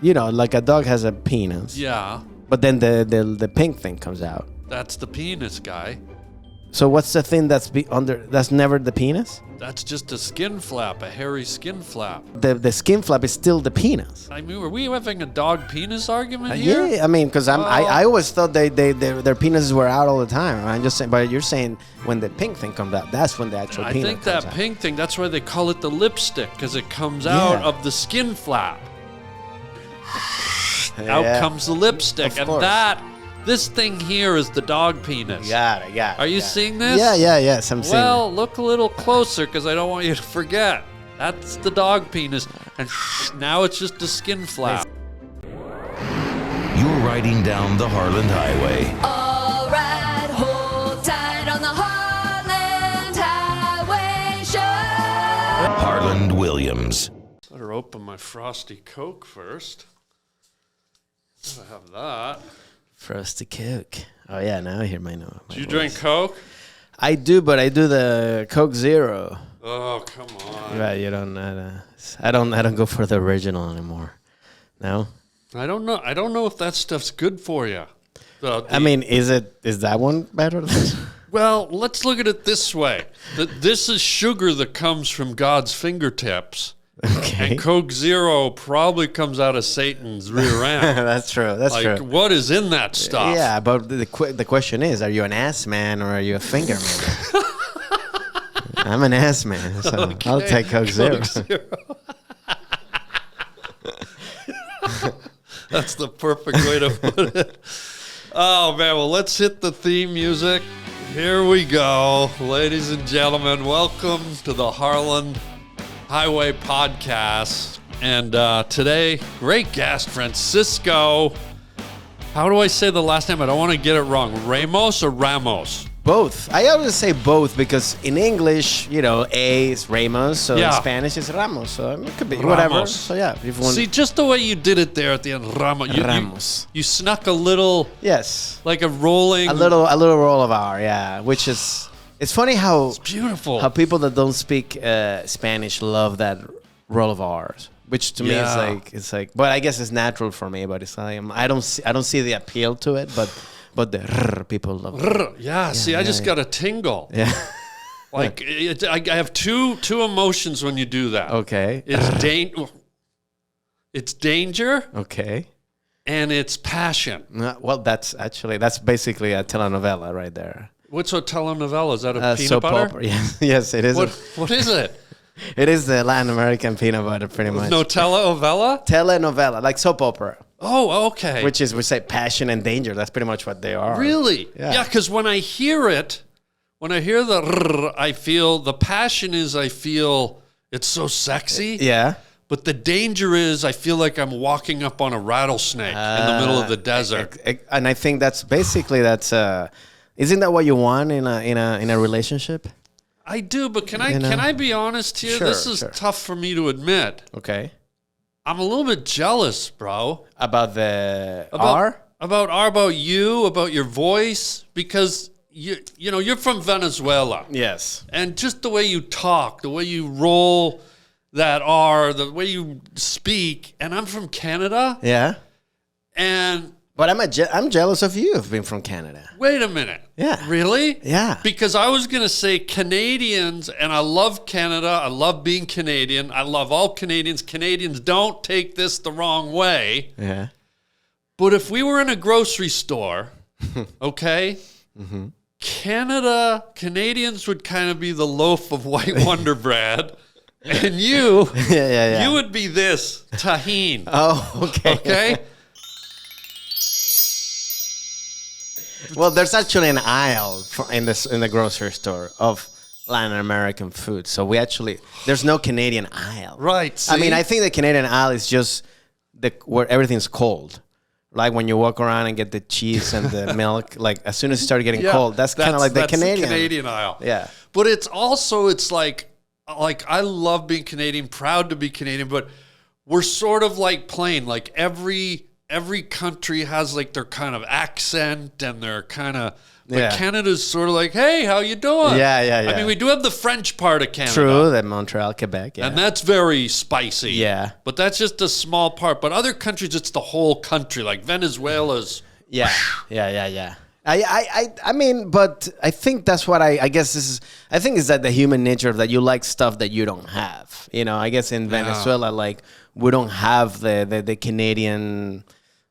You know, like a dog has a penis. Yeah, But then the pink thing comes out. that's the penis, guy. So what's the thing that's never the penis? That's just a skin flap, a hairy skin flap. The skin flap is still the penis. I mean, were we having a dog penis argument here? Yeah, I mean, because I always thought their penises were out all the time. I'm just saying, but you're saying when the pink thing comes out, that's when the actual penis I think comes that out. pink thing, that's why they call it the lipstick, because it comes out of the skin flap. Out comes the lipstick, Of and course. this thing here is the dog penis. Got it. Are you seeing this? Yes, I'm seeing it. Well, look a little closer, because I don't want you to forget. That's the dog penis, and now it's just a skin flap. You're riding down the Harland Highway. All right, hold tight on the Harland Highway Show. Harland Williams. Better open my Frosty Coke first. Gotta have that. Frosty Coke. Oh yeah, now I hear my voice. Do you drink Coke? I do, but I do the Coke Zero. Oh, come on. Right, you don't. I don't go for the original anymore. No. I don't know if that stuff's good for you. I mean, is that one better? Well, let's look at it this way. This is sugar that comes from God's fingertips. Okay. And Coke Zero probably comes out of Satan's rear end. That's true. That's true. What is in that stuff? Yeah, but the question is, are you an ass man or are you a finger man? I'm an ass man, so Okay. I'll take Coke Zero. That's the perfect way to put it. Oh, man. Well, let's hit the theme music. Here we go. Ladies and gentlemen, welcome to the Harland Highway Podcast. And today, great guest, Francisco. How do I say the last name? I don't want to get it wrong. Ramos or Ramos? Both. I always say both because in English, you know, A is Ramos, so in Spanish it's Ramos. So it could be Ramos. whatever. So yeah, if you want. See, just the way you did it there at the end, Ramos. Ramos. You snuck a little, Yes. like a rolling. A little roll of R, yeah. Which is, it's funny how beautiful. How people that don't speak Spanish love that roll of R's. Which to me is like, but I guess it's natural for me. But it's like I don't see the appeal to it. But the rrr, people love it. Yeah, see, I just got a tingle. Yeah. Like I have two emotions when you do that. Okay. It's danger. Okay. And it's passion. Well, that's basically a telenovela right there. What's a telenovela? Is that a peanut soap butter? opera. Yes, it is. What is it? It is the Latin American peanut butter, pretty much. No telenovela? Telenovela, like soap opera. Oh, okay. Which is, we say, passion and danger. That's pretty much what they are. Really? Yeah, because when I hear it, when I hear the rrr, I feel the passion is I feel it's so sexy. Yeah. But the danger is I feel like I'm walking up on a rattlesnake in the middle of the desert. And I think isn't that what you want in a relationship? I do, but can I be honest here? Sure, this is tough for me to admit. Okay. I'm a little bit jealous, bro. About R? About you, about your voice, because you know, you're from Venezuela. Yes. And just the way you talk, the way you roll that R, the way you speak, and I'm from Canada. Yeah. But I'm jealous of you of being from Canada. Wait a minute. Yeah. Really? Yeah. Because I was going to say Canadians, and I love Canada. I love being Canadian. I love all Canadians. Canadians, don't take this the wrong way. Yeah. But if we were in a grocery store, okay, Canadians would kind of be the loaf of white Wonder Bread. And you, you would be this, tahine. Oh, okay. Okay? Well, there's actually an aisle in the grocery store of Latin American food. So there's no Canadian aisle. Right. See? I mean, I think the Canadian aisle is just where everything's cold. Like when you walk around and get the cheese and the milk, like as soon as it started getting cold, that's kind of like the Canadian aisle. Yeah. But it's like I love being Canadian, proud to be Canadian, but we're sort of like plain. Like every country has like their kind of accent and their kind of But Yeah. Canada's sort of like, hey, how you doing? Yeah, yeah, yeah. I mean, we do have the French part of Canada. True, that Montreal, Quebec. Yeah. And that's very spicy. Yeah. But that's just a small part. But other countries, it's the whole country. Like Venezuela's. Yeah, yeah. I mean, but I think that's what I guess this is. I think is that the human nature of that you like stuff that you don't have. You know, I guess in Venezuela, like we don't have the Canadian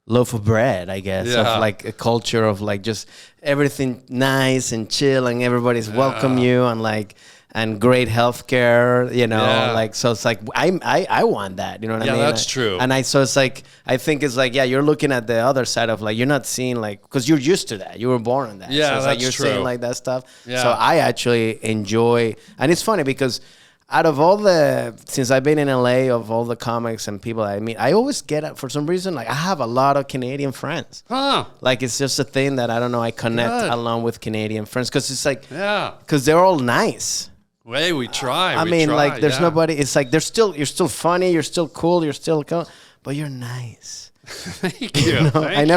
loaf of bread. I guess of like a culture of like just everything nice and chill and everybody's welcome you and like. And great healthcare, you know, like so. It's like I want that, you know what I mean? Yeah, that's true. And so it's like I think it's like you're looking at the other side of like you're not seeing like because you're used to that, you were born in that. Yeah, so it's that's like you're true. saying like that stuff. Yeah. So I actually enjoy, and it's funny because out of all since I've been in LA, of all the comics and people I meet, I always get for some reason like I have a lot of Canadian friends. Huh. Like it's just a thing that I don't know. I connect Good. along with Canadian friends because it's like Yeah. because they're all nice. Hey, we try. I mean, like, there's nobody. It's like you're still funny, you're still cool, you're still, but you're nice. Thank you. No, Thank I you.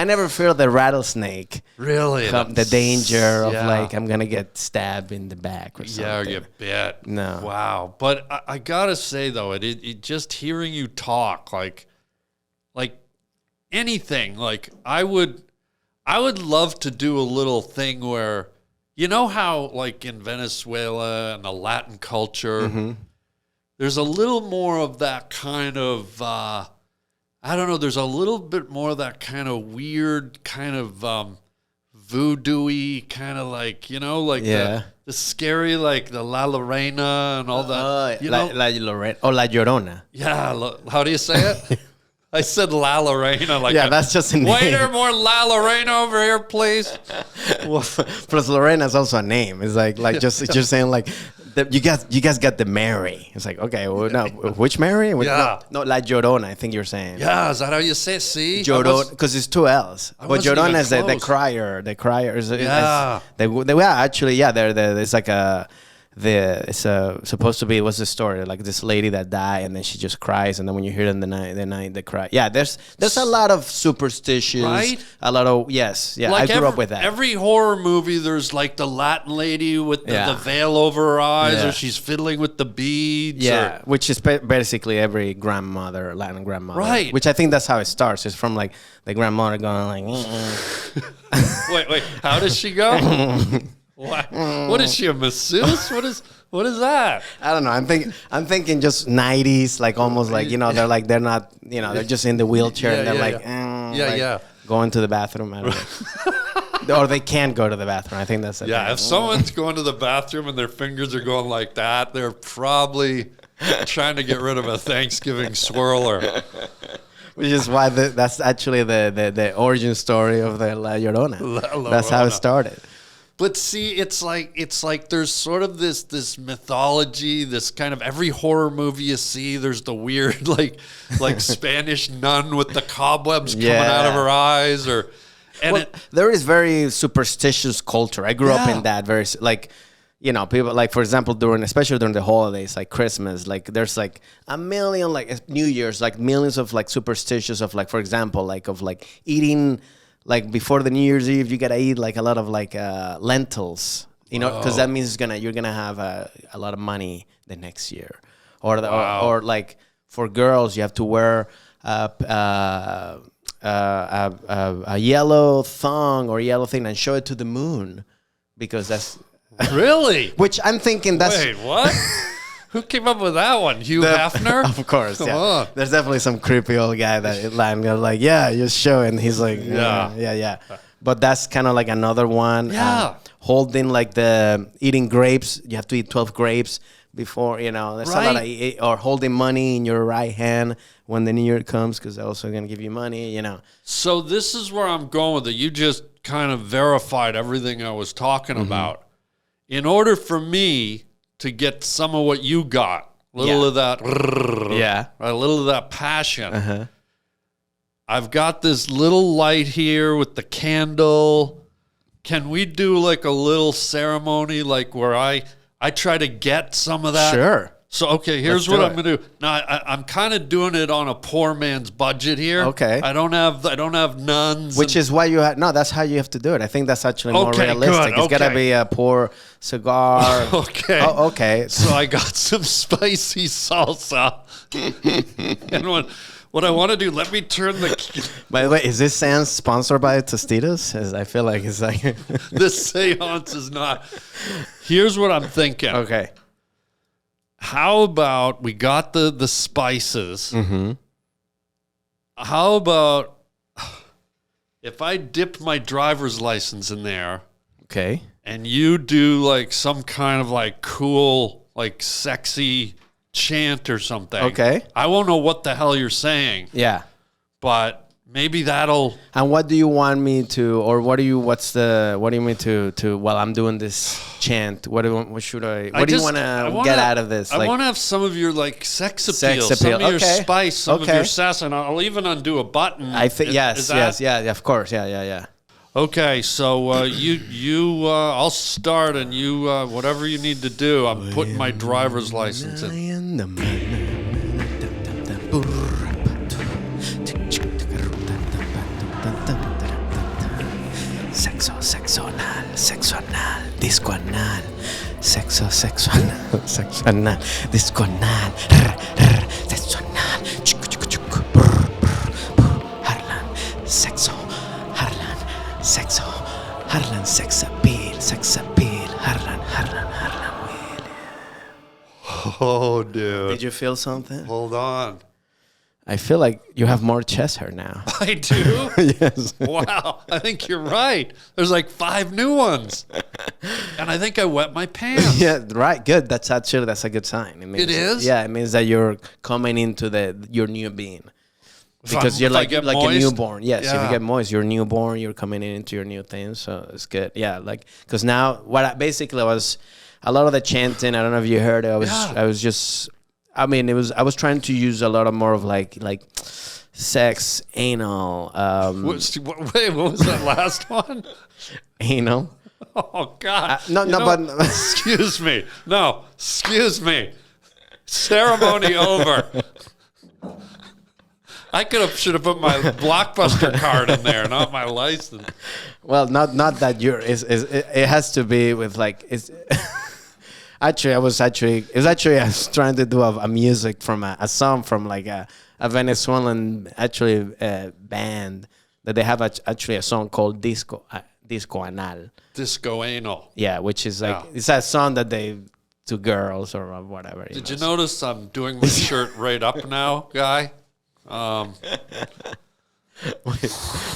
never feel the rattlesnake, Really? the danger of Yeah. like I'm gonna get stabbed in the back or something. Yeah, or get bit. No. Wow. But I gotta say though, it just hearing you talk, like anything, like I would love to do a little thing where, you know how like in Venezuela and the Latin culture, there's a little more of that kind of I don't know, there's a little bit more of that kind of weird kind of voodoo-y kind of like, you know, like the scary, like the La Lorena and all that. You know? La Lorena or La Llorona. Yeah, how do you say it? I said La Lorena. Like Yeah, that's just a name. Waiter, more La Lorena over here, please. Well, plus Lorena is also a name. It's like just saying like you guys got the Mary. It's like okay, well, no, which Mary? Yeah. No, La Llorona. I think you're saying. Yeah, is that how you say it? See? Llorona, because it's two L's. But wasn't Llorona even is the close. crier. The crier is Yeah. they actually it's like it's supposed to be what's the story like this lady that died and then she just cries and then when you hear it in the night they cry. Yeah, there's a lot of superstitions. Right? A lot of I grew up with that. Every horror movie, there's like the Latin lady with the veil over her eyes, Yeah. or she's fiddling with the beads. Yeah, which is basically every grandmother, Latin grandmother. Right. Which I think that's how it starts. It's from like the grandmother going like. Wait, how does she go? What is she, a masseuse? What is that? I don't know. I'm thinking just 90s, like almost like they're not they're just in the wheelchair and they're going to the bathroom. I don't know. Or they can't go to the bathroom. I think that's it. Yeah, if someone's going to the bathroom and their fingers are going like that, they're probably trying to get rid of a Thanksgiving swirler. Which is why that's actually the origin story of the La Llorona. That's how it started. But see, it's like there's sort of this mythology, this kind of every horror movie you see, there's the weird like Spanish nun with the cobwebs coming out of her eyes, there is very superstitious culture. I grew up in that very like. People like, for example, especially during the holidays, like Christmas, like there's like a million, like New Year's, like millions of like superstitions of like, for example, like of like eating, like before the New Year's Eve, you gotta eat like a lot of like lentils, because that means you're gonna have a lot of money the next year, or like for girls, you have to wear a yellow thong or yellow thing and show it to the moon, because that's. Really? Which I'm thinking that's... Wait, what? Who came up with that one? Hugh Hefner? Of course, Come yeah. on. There's definitely some creepy old guy that like, yeah, just show it. And he's like, yeah. But that's kind of like another one. Yeah. Holding like eating grapes. You have to eat 12 grapes before, there's a lot of... Or holding money in your right hand when the New Year comes, because they're also going to give you money, So this is where I'm going with it. You just kind of verified everything I was talking about. In order for me to get some of what you got, a little of that, a little of that passion, I've got this little light here with the candle. Can we do like a little ceremony, like where I try to get some of that? Sure. So, okay, here's what do I'm going to do. Now, I'm kind of doing it on a poor man's budget here. Okay. I don't have nuns. Which is why you have no. That's how you have to do it. I think that's actually more Okay, realistic. good, It's gotta okay. be a poor cigar. Okay. Oh, okay. So I got some spicy salsa. And what I want to do, let me turn By the way, is this Sans sponsored by Tostitos? I feel like it's like this seance is not. Here's what I'm thinking. okay. How about we got the spices? Mm-hmm. How about if I dip my driver's license in there Okay. and you do like some kind of like cool, like sexy chant or something? Okay. I won't know what the hell you're saying, Yeah. but maybe that'll. And what do you want me to, or what do you mean to? While I'm doing this chant, what should I? What do you want to get out of this? I want to have some of your like sex appeal, Sex some appeal. of your Okay. spice, some of Okay. your sass, and I'll even undo a button. I think yes, Is that- yeah, of course, yeah. Okay, so I'll start, and you whatever you need to do. I'm putting my driver's license in. Sexo anal, disco anal, sexo anal, disco anal, sexo anal, Harland, Harland, sex appeal, Harland, Willy. Oh, dude. Did you feel something? Hold on. I feel like you have more chest hair now. I do? Yes. Wow. I think you're right. There's like 5 new ones. And I think I wet my pants. Yeah, right. Good. That's a good sign. It, means, It is? Yeah, it means that you're coming into your new being. Because you're if I like get a moist? newborn. Yes, if Yeah. you get moist, you're newborn. You're coming into your new thing, so it's good. Yeah, like because now basically was a lot of the chanting. I don't know if you heard it. I was trying to use a lot of more of like sex, anal, Wait, what was that last one? anal. Oh, God. No, You no, know- but Excuse me. No, excuse me. Ceremony over. I should have put my Blockbuster card in there, not my license. well, not that it has to be with like it's. I was trying to do a music from a song from like a Venezuelan band that they have actually a song called Disco Anal. Disco anal. Yeah, which is like Yeah. it's a song that they to girls or whatever. Did you notice I'm doing my shirt right up now, guy?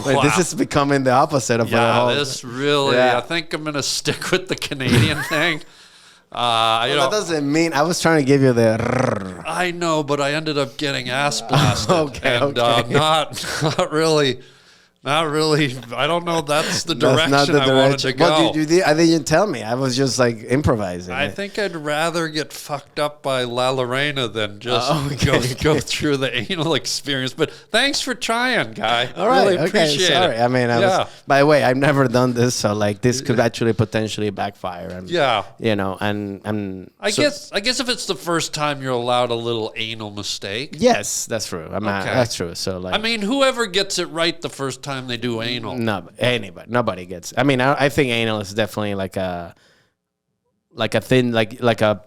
Wait, this is becoming the opposite of the Yeah, whole. this really. Yeah. I think I'm gonna stick with the Canadian thing. That doesn't mean I was trying to give you the. I know, but I ended up getting ass blasted. Okay, and okay. Not really. I don't know. That's the That's direction not the I wanted to direction. go. Well, you didn't tell me. I was just like improvising. I think I'd rather get fucked up by La Lorena than just okay. go through the anal experience. But thanks for trying, guy. All right. Really Okay. appreciate Sorry. it. I mean, Yeah. by the way, I've never done this, so like this could actually potentially backfire. And, Yeah. You know, and I guess if it's the first time you're allowed a little anal mistake. yes, that's true. Okay. That's true. So like, I mean, whoever gets it right the first time they do anal. nobody gets. I mean, I think anal is definitely like a thing, like a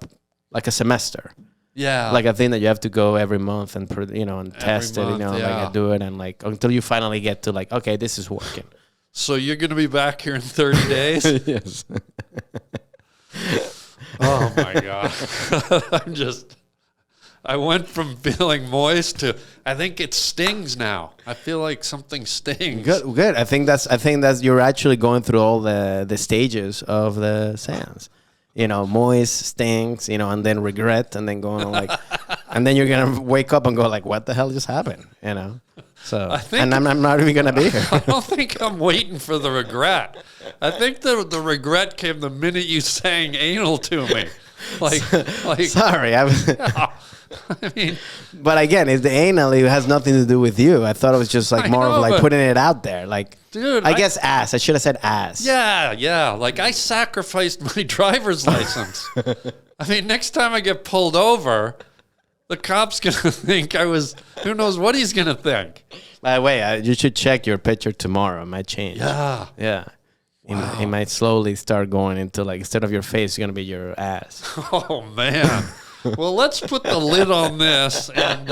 semester. Yeah. Like a thing that you have to go every month and and test it, month, yeah. like do it and like until you finally get to like, okay, this is working. So you're going to be back here in 30 days? Yes. Oh, my God. I went from feeling moist to, I think it stings now. I feel like something stings. Good. I think that's you're actually going through all the stages of the seance. Moist, stings, and then regret, and then going like, and then you're gonna wake up and go like, what the hell just happened? So, and I'm not even gonna be here. I don't think I'm waiting for the regret. I think the regret came the minute you sang anal to me. Like Sorry, I was. I mean, But again, it's the anal. It has nothing to do with you. I thought it was just like I more know, of like but- putting it out there. Like, dude, I guess ass. I should have said ass. yeah. Like I sacrificed my driver's license. I mean, next time I get pulled over, the cop's going to think I was, who knows what he's going to think. By the way, you should check your picture tomorrow. It might change. Yeah. Yeah. Wow. He might slowly start going into, like, instead of your face, it's going to be your ass. Oh, man. Well, let's put the lid on this and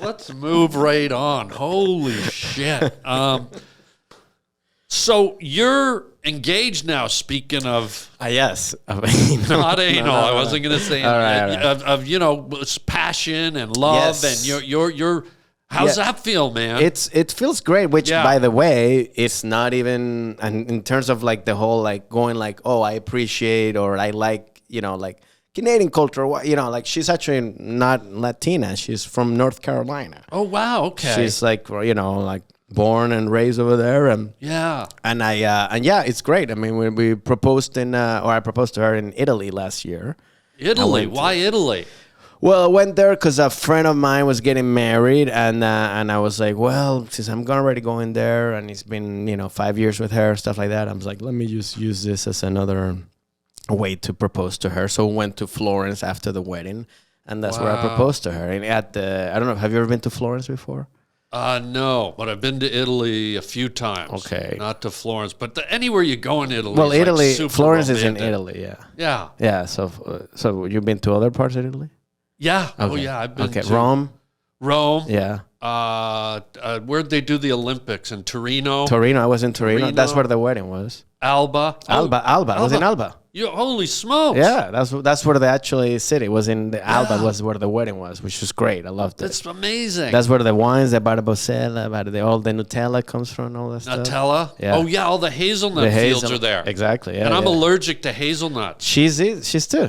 let's move right on. Holy shit. So you're engaged now, speaking of... Yes. Not anal. No, I wasn't going to say all right. of you know, passion and love. Yes. And you're how's that feel, man? It feels great, which, by the way, it's not even... And in terms of, like, the whole, like, going, like, oh, I appreciate or I like, you know, like... Canadian culture, you know, like she's actually not Latina. She's from North Carolina. Oh, wow. Okay. She's like, you know, like born and raised over there. And yeah. And yeah, it's great. I mean, we proposed I proposed to her in Italy last year. Italy? Why Italy? Well, I went there because a friend of mine was getting married, and I was like, well, since I'm already going there, and it's been, you know, 5 years with her, stuff like that. I was like, let me just use this as another way to propose to her. So we went to Florence after the wedding, and that's where I proposed to her. And I don't know, have you ever been to Florence before? No, but I've been to Italy a few times. Okay. Not to Florence, but anywhere you go in Italy. Well, is Italy, like super Florence romantic. is in Italy, yeah. Yeah. Yeah, so you've been to other parts of Italy? Yeah. Okay. Oh, yeah. I've been to Rome? Rome. Yeah. Where'd they do the Olympics? In Torino? Torino, I was in Torino. Torino. That's where the wedding was. Alba. Alba. I was in Alba. Holy smokes. Yeah, that's where the actually city was in. The Alba was where the wedding was, which was great. I loved it. That's amazing. That's where the wines, the Barbosella, all the Nutella comes from, all that stuff. Nutella? Yeah. Oh, yeah, all the hazelnut fields are there. Exactly, yeah. And I'm yeah. allergic to hazelnuts. She's too.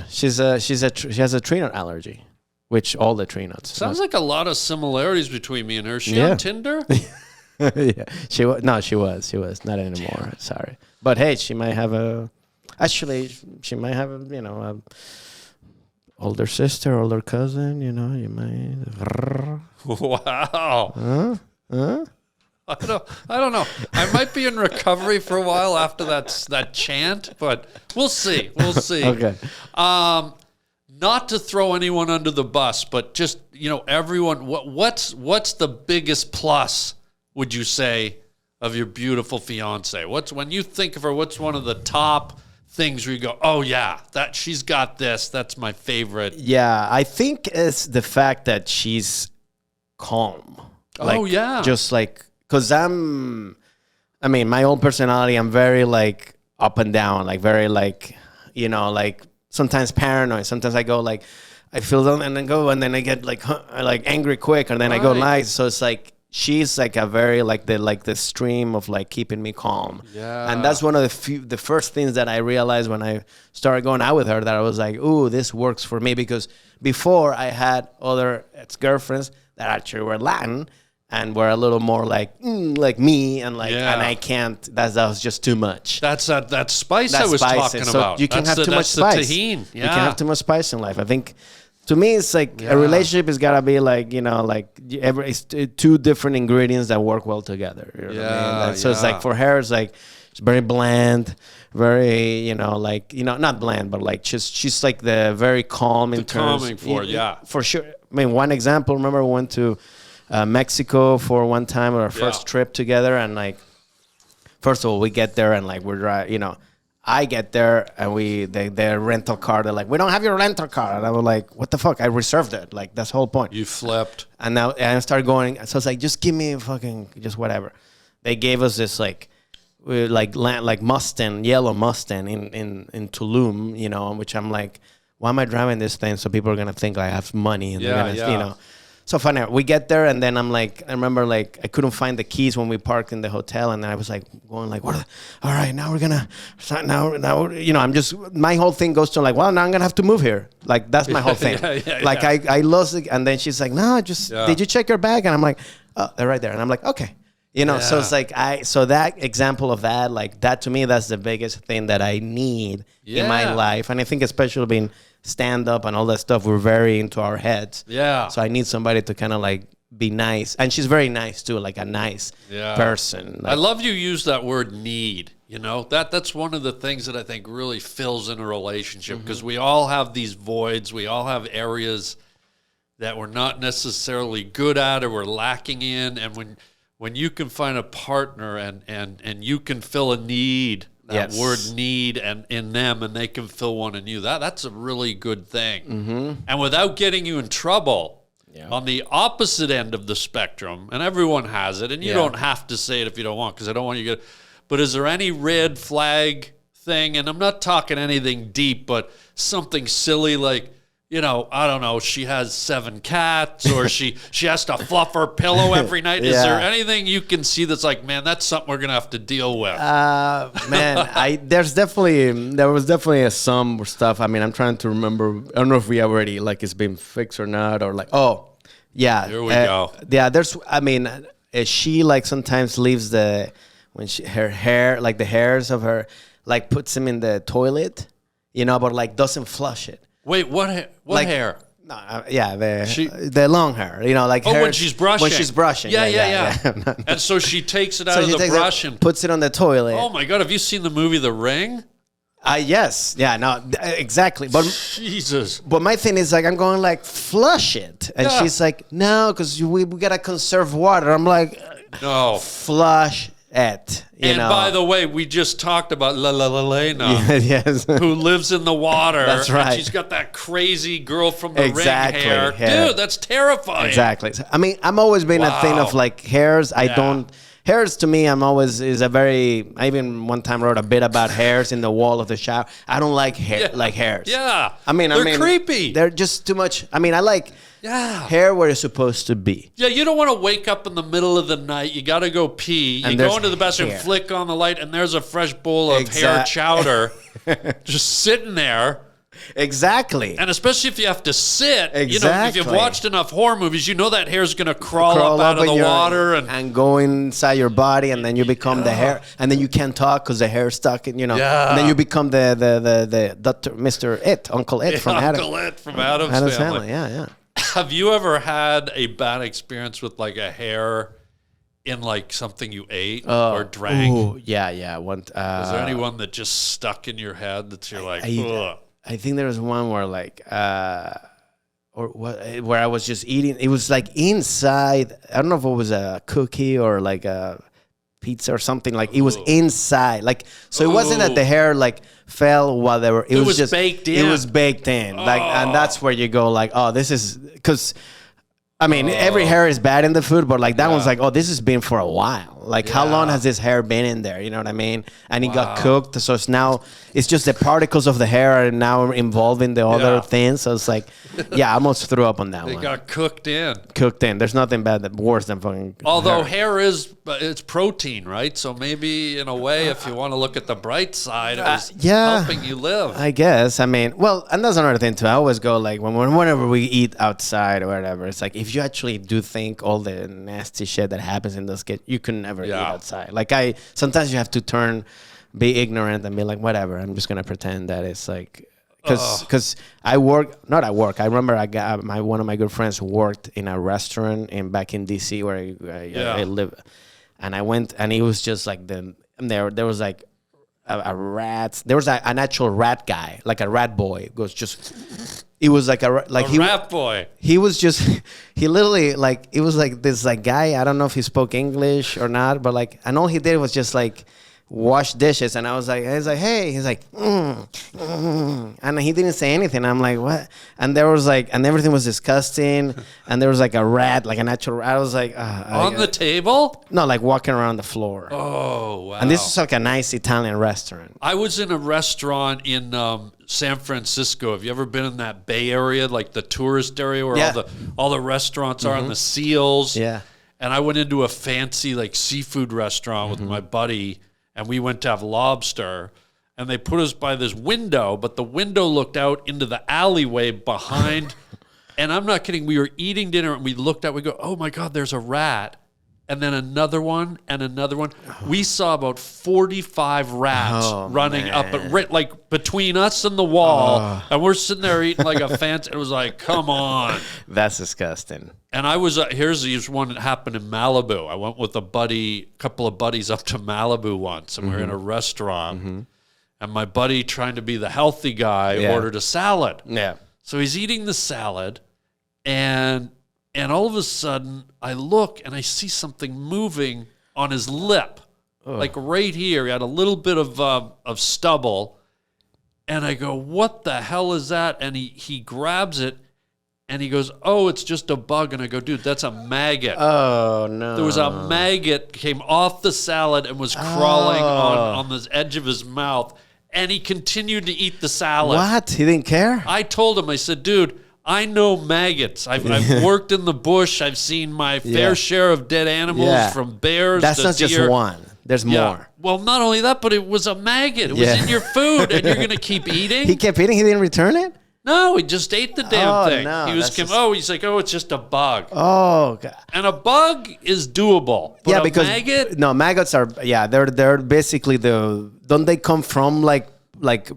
She has a tree nut allergy, which all the tree nuts. Sounds like a lot of similarities between me and her. Is she Yeah. on Tinder? Yeah, she was. No, she was not anymore. Sorry, but hey, she might have a older sister, older cousin. You know, you might. Wow. I don't know. I might be in recovery for a while after that chant, but we'll see. We'll see. Okay. Not to throw anyone under the bus, but just, you know, everyone. What's the biggest plus, would you say, of your beautiful fiance? When you think of her, what's one of the top things where you go, oh yeah, that she's got this. That's my favorite. Yeah, I think it's the fact that she's calm. Oh yeah, just like because my own personality, I'm very like up and down, like very like, you know, like sometimes paranoid. Sometimes I go like, I feel them and then I get like angry quick, and then I go nice. So it's like. She's like a very like the stream of like keeping me calm. Yeah. And that's one of the first things that I realized when I started going out with her, that I was like, ooh, this works for me, because before I had other ex-girlfriends that actually were Latin and were a little more like me and like and I can't. That was just too much. That's that spice I was talking about. You can't have too much spice. The tahini. Yeah. You can't have too much spice in life. I think. To me, it's like a relationship has got to be like, you know, like it's two different ingredients that work well together. You know what I mean? So it's like for her, it's like it's very bland, very, you know, like, you know, not bland, but like she's like the very calm in terms. Calming for for sure. I mean, one example. Remember, we went to Mexico for one time, our first trip together, and like, first of all, we get there and like we're driving, you know. I get there and their rental car, they're like, we don't have your rental car. And I was like, what the fuck? I reserved it. Like, that's the whole point. You flipped. And now I started going. So it's like, just give me just whatever. They gave us this like Mustang, yellow Mustang in Tulum, you know, which I'm like, why am I driving this thing? So people are going to think I have money. And they're gonna, you know. So funny. We get there, and then I'm like, I remember like I couldn't find the keys when we parked in the hotel, and then I was like going like, all right, now we're gonna start now, you know, I'm just, my whole thing goes to like, well, now I'm gonna have to move here. Like that's my whole thing. I lost it, and then she's like, no, did you check your bag? And I'm like, oh, they're right there, and I'm like, okay. You know, so it's like so that example of that, like that to me, that's the biggest thing that I need in my life. And I think especially being stand up and all that stuff, we're very into our heads. Yeah. So I need somebody to kind of like be nice. And she's very nice too, like a nice person. Like, I love you use that word need. You know, that's one of the things that I think really fills in a relationship, because we all have these voids. We all have areas that we're not necessarily good at or we're lacking in. And when you can find a partner and you can fill a need, that word need, and in them, and they can fill one in you, that's a really good thing. And without getting you in trouble, on the opposite end of the spectrum, and everyone has it, and you don't have to say it if you don't want, because I don't want you to get, but is there any red flag thing? And I'm not talking anything deep, but something silly like, you know, I don't know, she has 7 cats, or she has to fluff her pillow every night. Is there anything you can see that's like, man, that's something we're going to have to deal with? Man, there was definitely some stuff. I mean, I'm trying to remember. I don't know if we already, like, it's been fixed or not, or like, Here we go. Yeah, she, like, sometimes leaves her hair, like the hairs of her, like, puts them in the toilet, you know, but like doesn't flush it. Wait, what hair? No, the long hair, you know, like when she's brushing. When she's brushing. Yeah. And so she takes it out of the brush and puts it on the toilet. Oh my God, have you seen the movie The Ring? Yes. Yeah, no, exactly. But Jesus. But my thing is, like, I'm going like, flush it. And she's like, no, because we got to conserve water. I'm like, no. Flush it. You know? By the way, we just talked about Lena, who lives in the water. That's right. And she's got that crazy girl from the Ring hair. Dude, that's terrifying. Exactly. I mean, I'm always been a thing of like hairs. Hairs to me, I even one time wrote a bit about hairs in the wall of the shower. I don't like hairs. Yeah. I mean, they're creepy. They're just too much. I mean, I like hair where it's supposed to be. Yeah, you don't want to wake up in the middle of the night. You got to go pee. You go into the bathroom, flick on the light, and there's a fresh bowl of hair chowder just sitting there. Exactly. And especially if you have to sit, you know, if you've watched enough horror movies, you know that hair's going to crawl up out of the water and go inside your body, and then you become the hair, and then you can't talk because the hair's stuck in, you know. Yeah. And then you become the Dr. Mr. Uncle It from Adam's family. Yeah. Have you ever had a bad experience with like a hair in like something you ate or drank? Ooh, yeah. Is there anyone that just stuck in your head that you're like, ugh? I think there was one where like, where I was just eating. It was like inside. I don't know if it was a cookie or like a pizza or something. Like it was inside. Like so, it wasn't that the hair like fell while they were. It was just baked in. It was baked in. Like, and that's where you go like, oh, this is because. I mean, every hair is bad in the food, but like that one's like, oh, this has been for a while. Like, how long has this hair been in there? You know what I mean? And it got cooked, so it's just the particles of the hair are now involving the other things. So it's like, I almost threw up on that one. It got cooked in. There's nothing worse than fucking. Although hair it's protein, right? So maybe in a way, if you want to look at the bright side, it was helping you live. I guess. I mean, well, and that's another thing too. I always go like whenever we eat outside or whatever, it's like if you actually do think all the nasty shit that happens in those kids, you can never eat outside. Like sometimes you have to be ignorant and be like, whatever. I'm just gonna pretend that it's like, because I not at work. I remember I got one of my good friends worked in a restaurant back in DC where I live, and I went and it was just like there was like a rat. There was an actual rat guy, like a rat boy. It was like a rat boy. He was just, he literally like, it was like this like guy, I don't know if he spoke English or not, but like, and all he did was just like wash dishes. And I was like, hey, he's like, and he didn't say anything. I'm like, what? And there was like, and everything was disgusting. And there was like a rat, like a natural rat. I was like, on the table? No, like walking around the floor. Oh, wow. And this is like a nice Italian restaurant. I was in a restaurant in San Francisco. Have you ever been in that Bay Area, like the tourist area where all the restaurants are and the seals? Yeah. And I went into a fancy like seafood restaurant with my buddy, and we went to have lobster, and they put us by this window, but the window looked out into the alleyway behind. And I'm not kidding. We were eating dinner, and we looked out. We go, oh my God, there's a rat. and then another one and another one. We saw about 45 rats running up, like between us and the wall, and we're sitting there eating like a fancy. It was like, come on. That's disgusting. And I was here's one that happened in Malibu. I went with a couple of buddies up to Malibu once, and we were in a restaurant, and my buddy, trying to be the healthy guy, ordered a salad. Yeah. So he's eating the salad, and all of a sudden, I look and I see something moving on his lip, like right here. He had a little bit of stubble, and I go, "What the hell is that?" And he grabs it, and he goes, "Oh, it's just a bug." And I go, "Dude, that's a maggot." Oh no! There was a maggot came off the salad and was crawling on the edge of his mouth, and he continued to eat the salad. What? He didn't care? I told him, I said, "Dude, I know maggots. I've worked in the bush. I've seen my fair share of dead animals, from bears That's to not deer." just one. There's more. Well, not only that, but it was a maggot. It was in your food, and you're going to keep eating? He kept eating? He didn't return it? No, he just ate the damn thing. No, he's like, "Oh, it's just a bug." Oh, God. And a bug is doable. But because maggot? No, maggots are they're basically don't they come from like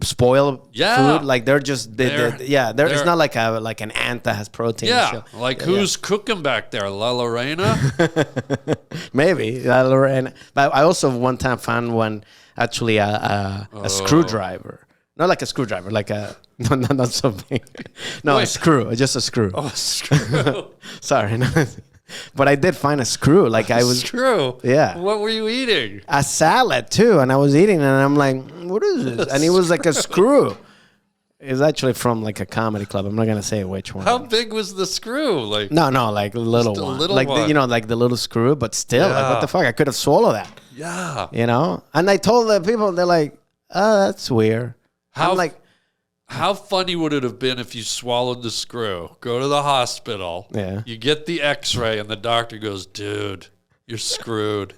spoiled food? Like they're just it's not like an ant that has protein. Yeah, who's cooking back there? La Lorena? Maybe La Lorena. But I also one time found one actually a screwdriver. Not like a screwdriver, like a not so big. No, a screw, just a screw. Oh, a screw. Sorry, no. But I did find a screw. Like I was screw. Yeah. What were you eating? A salad too, and I was eating, and I'm like, "What is this?" And it was like a screw. It's actually from like a comedy club. I'm not gonna say which one. How big was the screw? Like no, like a little just a one, little like one. like the little screw. But still, like what the fuck? I could have swallowed that. Yeah. And I told the people, they're like, "Oh, that's weird." How funny would it have been if you swallowed the screw, go to the hospital, you get the x-ray, and the doctor goes, "Dude, you're screwed."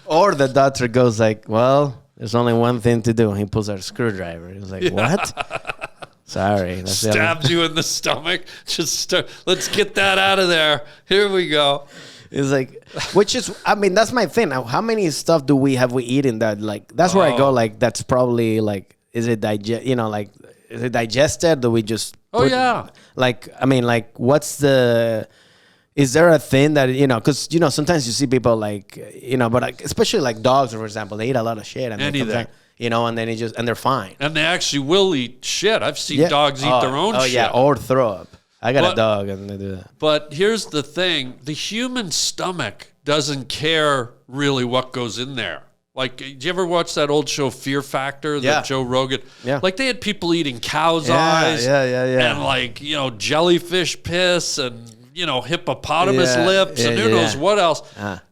Or the doctor goes like, "Well, there's only one thing to do." And he pulls out a screwdriver. He's like, "What?" Sorry. Stabs you in the stomach. Let's get that out of there. Here we go. It's like, which is, I mean, that's my thing. Now, how many stuff have we eaten that like, that's where I go, like, that's probably like, is it is it digested? Do we just, like, I mean, like, is there a thing that, because, sometimes you see people like, but like, especially like dogs, for example, they eat a lot of shit. And anything. And then and they're fine. And they actually will eat shit. I've seen dogs eat their own shit. Oh, yeah, or throw up. I got a dog, and they do that. But here's the thing. The human stomach doesn't care really what goes in there. Like, did you ever watch that old show Fear Factor that Joe Rogan? Yeah. Like, they had people eating cow's eyes. And, like, jellyfish piss and, hippopotamus lips and who knows what else.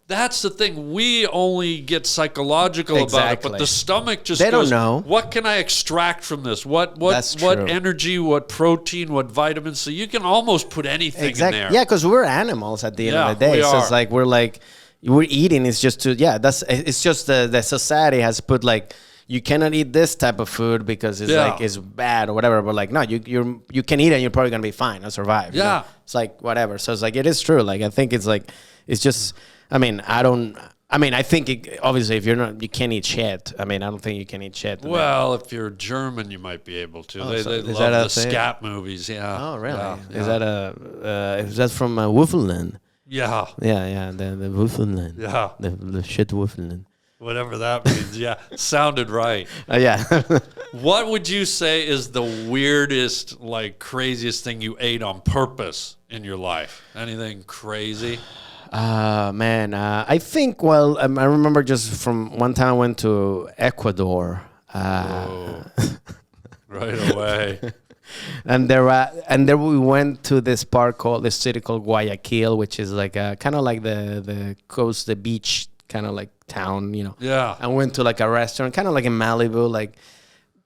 That's the thing. We only get psychological about it, but the stomach just goes, don't know. What can I extract from this? What energy, what protein, what vitamins? So you can almost put anything in there. Yeah, because we're animals at the end of the day. So it's like we're eating. It's just it's just the society has put like, you cannot eat this type of food because it's bad or whatever. But like, no, you can eat it and you're probably gonna be fine and survive. Yeah, it's like whatever. So it's like, it is true. Like, I think it's like, it's just. I think obviously if you can't eat shit. I mean, I don't think you can eat shit. Well, if you're German, you might be able to. They love the scat movies. Yeah. Oh, really? Yeah. Is that from Wolfenland? Yeah. Yeah. The Wolfenland. Yeah. The shit Wolfenland. Whatever that means. Yeah. Sounded right. Yeah. What would you say is the weirdest, like, craziest thing you ate on purpose in your life? Anything crazy? Man, I think, I remember just from one time I went to Ecuador. Right away. And there we went to this city called Guayaquil, which is like kind of like the coast, the beach kind of like town, Yeah. I went to like a restaurant, kind of like in Malibu, like,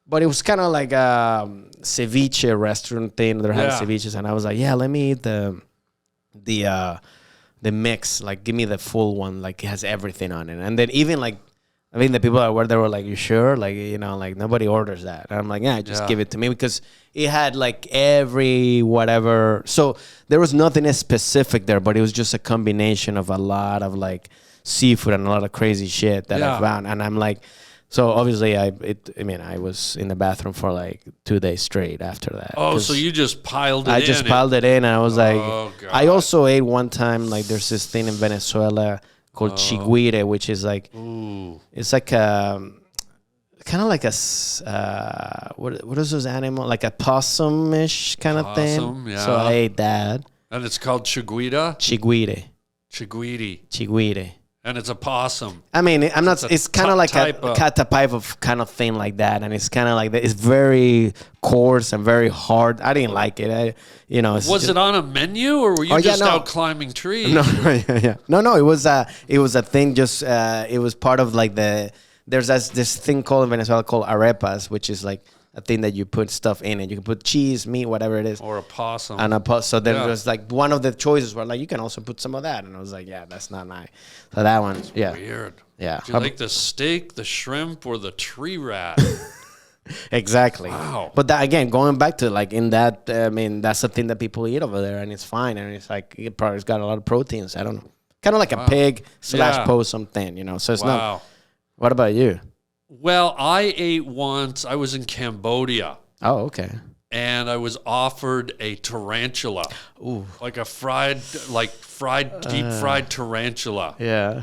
but it was kind of like a ceviche restaurant thing. They're having ceviches, and I was like, yeah, let me eat the mix, like give me the full one, like it has everything on it. And then even like I mean, the people that were there were like, "You sure?" Like, like nobody orders that. And I'm like, "Yeah, just give it to me," because it had like every whatever. So there was nothing specific there, but it was just a combination of a lot of like seafood and a lot of crazy shit that I found. And I'm like, so obviously I was in the bathroom for like 2 days straight after that. Oh, so you just piled it in. I just piled it in, and I was like, God. I also ate one time, like there's this thing in Venezuela called chiguire, which is like, it's like kind of like what is those animal, like a possum-ish kind of thing. Yeah. So I ate that. And it's called chiguita? Chiguire. And it's a possum. I mean, I'm not. It's kind of like a type of kind of thing like that, and it's kind of like that. It's very coarse and very hard. I didn't like it. Was it on a menu, or were you just out climbing trees? No, yeah. No. It was a thing. Just it was part of like there's this thing called in Venezuela called arepas, which is like a thing that you put stuff in it. You can put cheese, meat, whatever it is. Or a possum. And so there was like one of the choices were like, you can also put some of that. And I was like, yeah, that's not nice. So that one, yeah. Weird. Yeah. Do you like the steak, the shrimp, or the tree rat? Exactly. Wow. But that, again, going back to like in that, I mean, that's the thing that people eat over there, and it's fine. And it's like, it's got a lot of proteins. I don't know. Kind of like a pig / possum thing, So it's not. What about you? Well, I ate once. I was in Cambodia. Oh, okay. And I was offered a tarantula. Ooh. Like a deep fried tarantula. Yeah.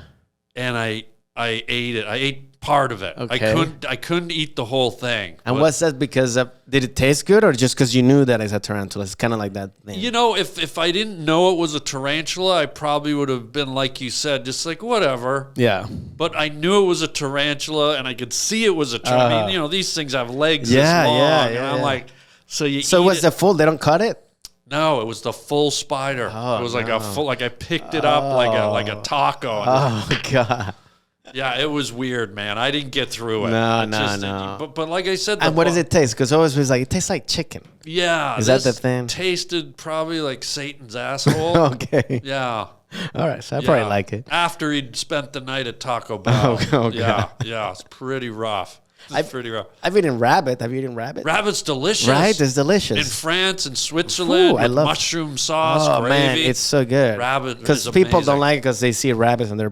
And I ate it. I ate part of it. Okay. I couldn't eat the whole thing. And what's that because of? Did it taste good, or just because you knew that it's a tarantula? It's kind of like that thing. If I didn't know it was a tarantula, I probably would have been like you said, just like whatever. Yeah. But I knew it was a tarantula, and I could see it was a tarantula. I mean, these things have legs this long. And I'm like, so was the full? They don't cut it? No, it was the full spider. Oh, it was like a full, like I picked it up like a taco. Oh God. Yeah, it was weird, man. I didn't get through it. No. But like I said, and what does it taste? Because always was like, it tastes like chicken. Yeah. Is that the thing? Tasted probably like Satan's asshole. Okay. Yeah. All right, so I probably like it. After he'd spent the night at Taco Bell. Okay. Yeah, it's pretty rough. Pretty rough. I've eaten rabbit. Have you eaten rabbit? Rabbit's delicious. Right? It's delicious. In France and Switzerland, with mushroom sauce, gravy. Man, it's so good. Rabbit because people don't like it because they see rabbits and they're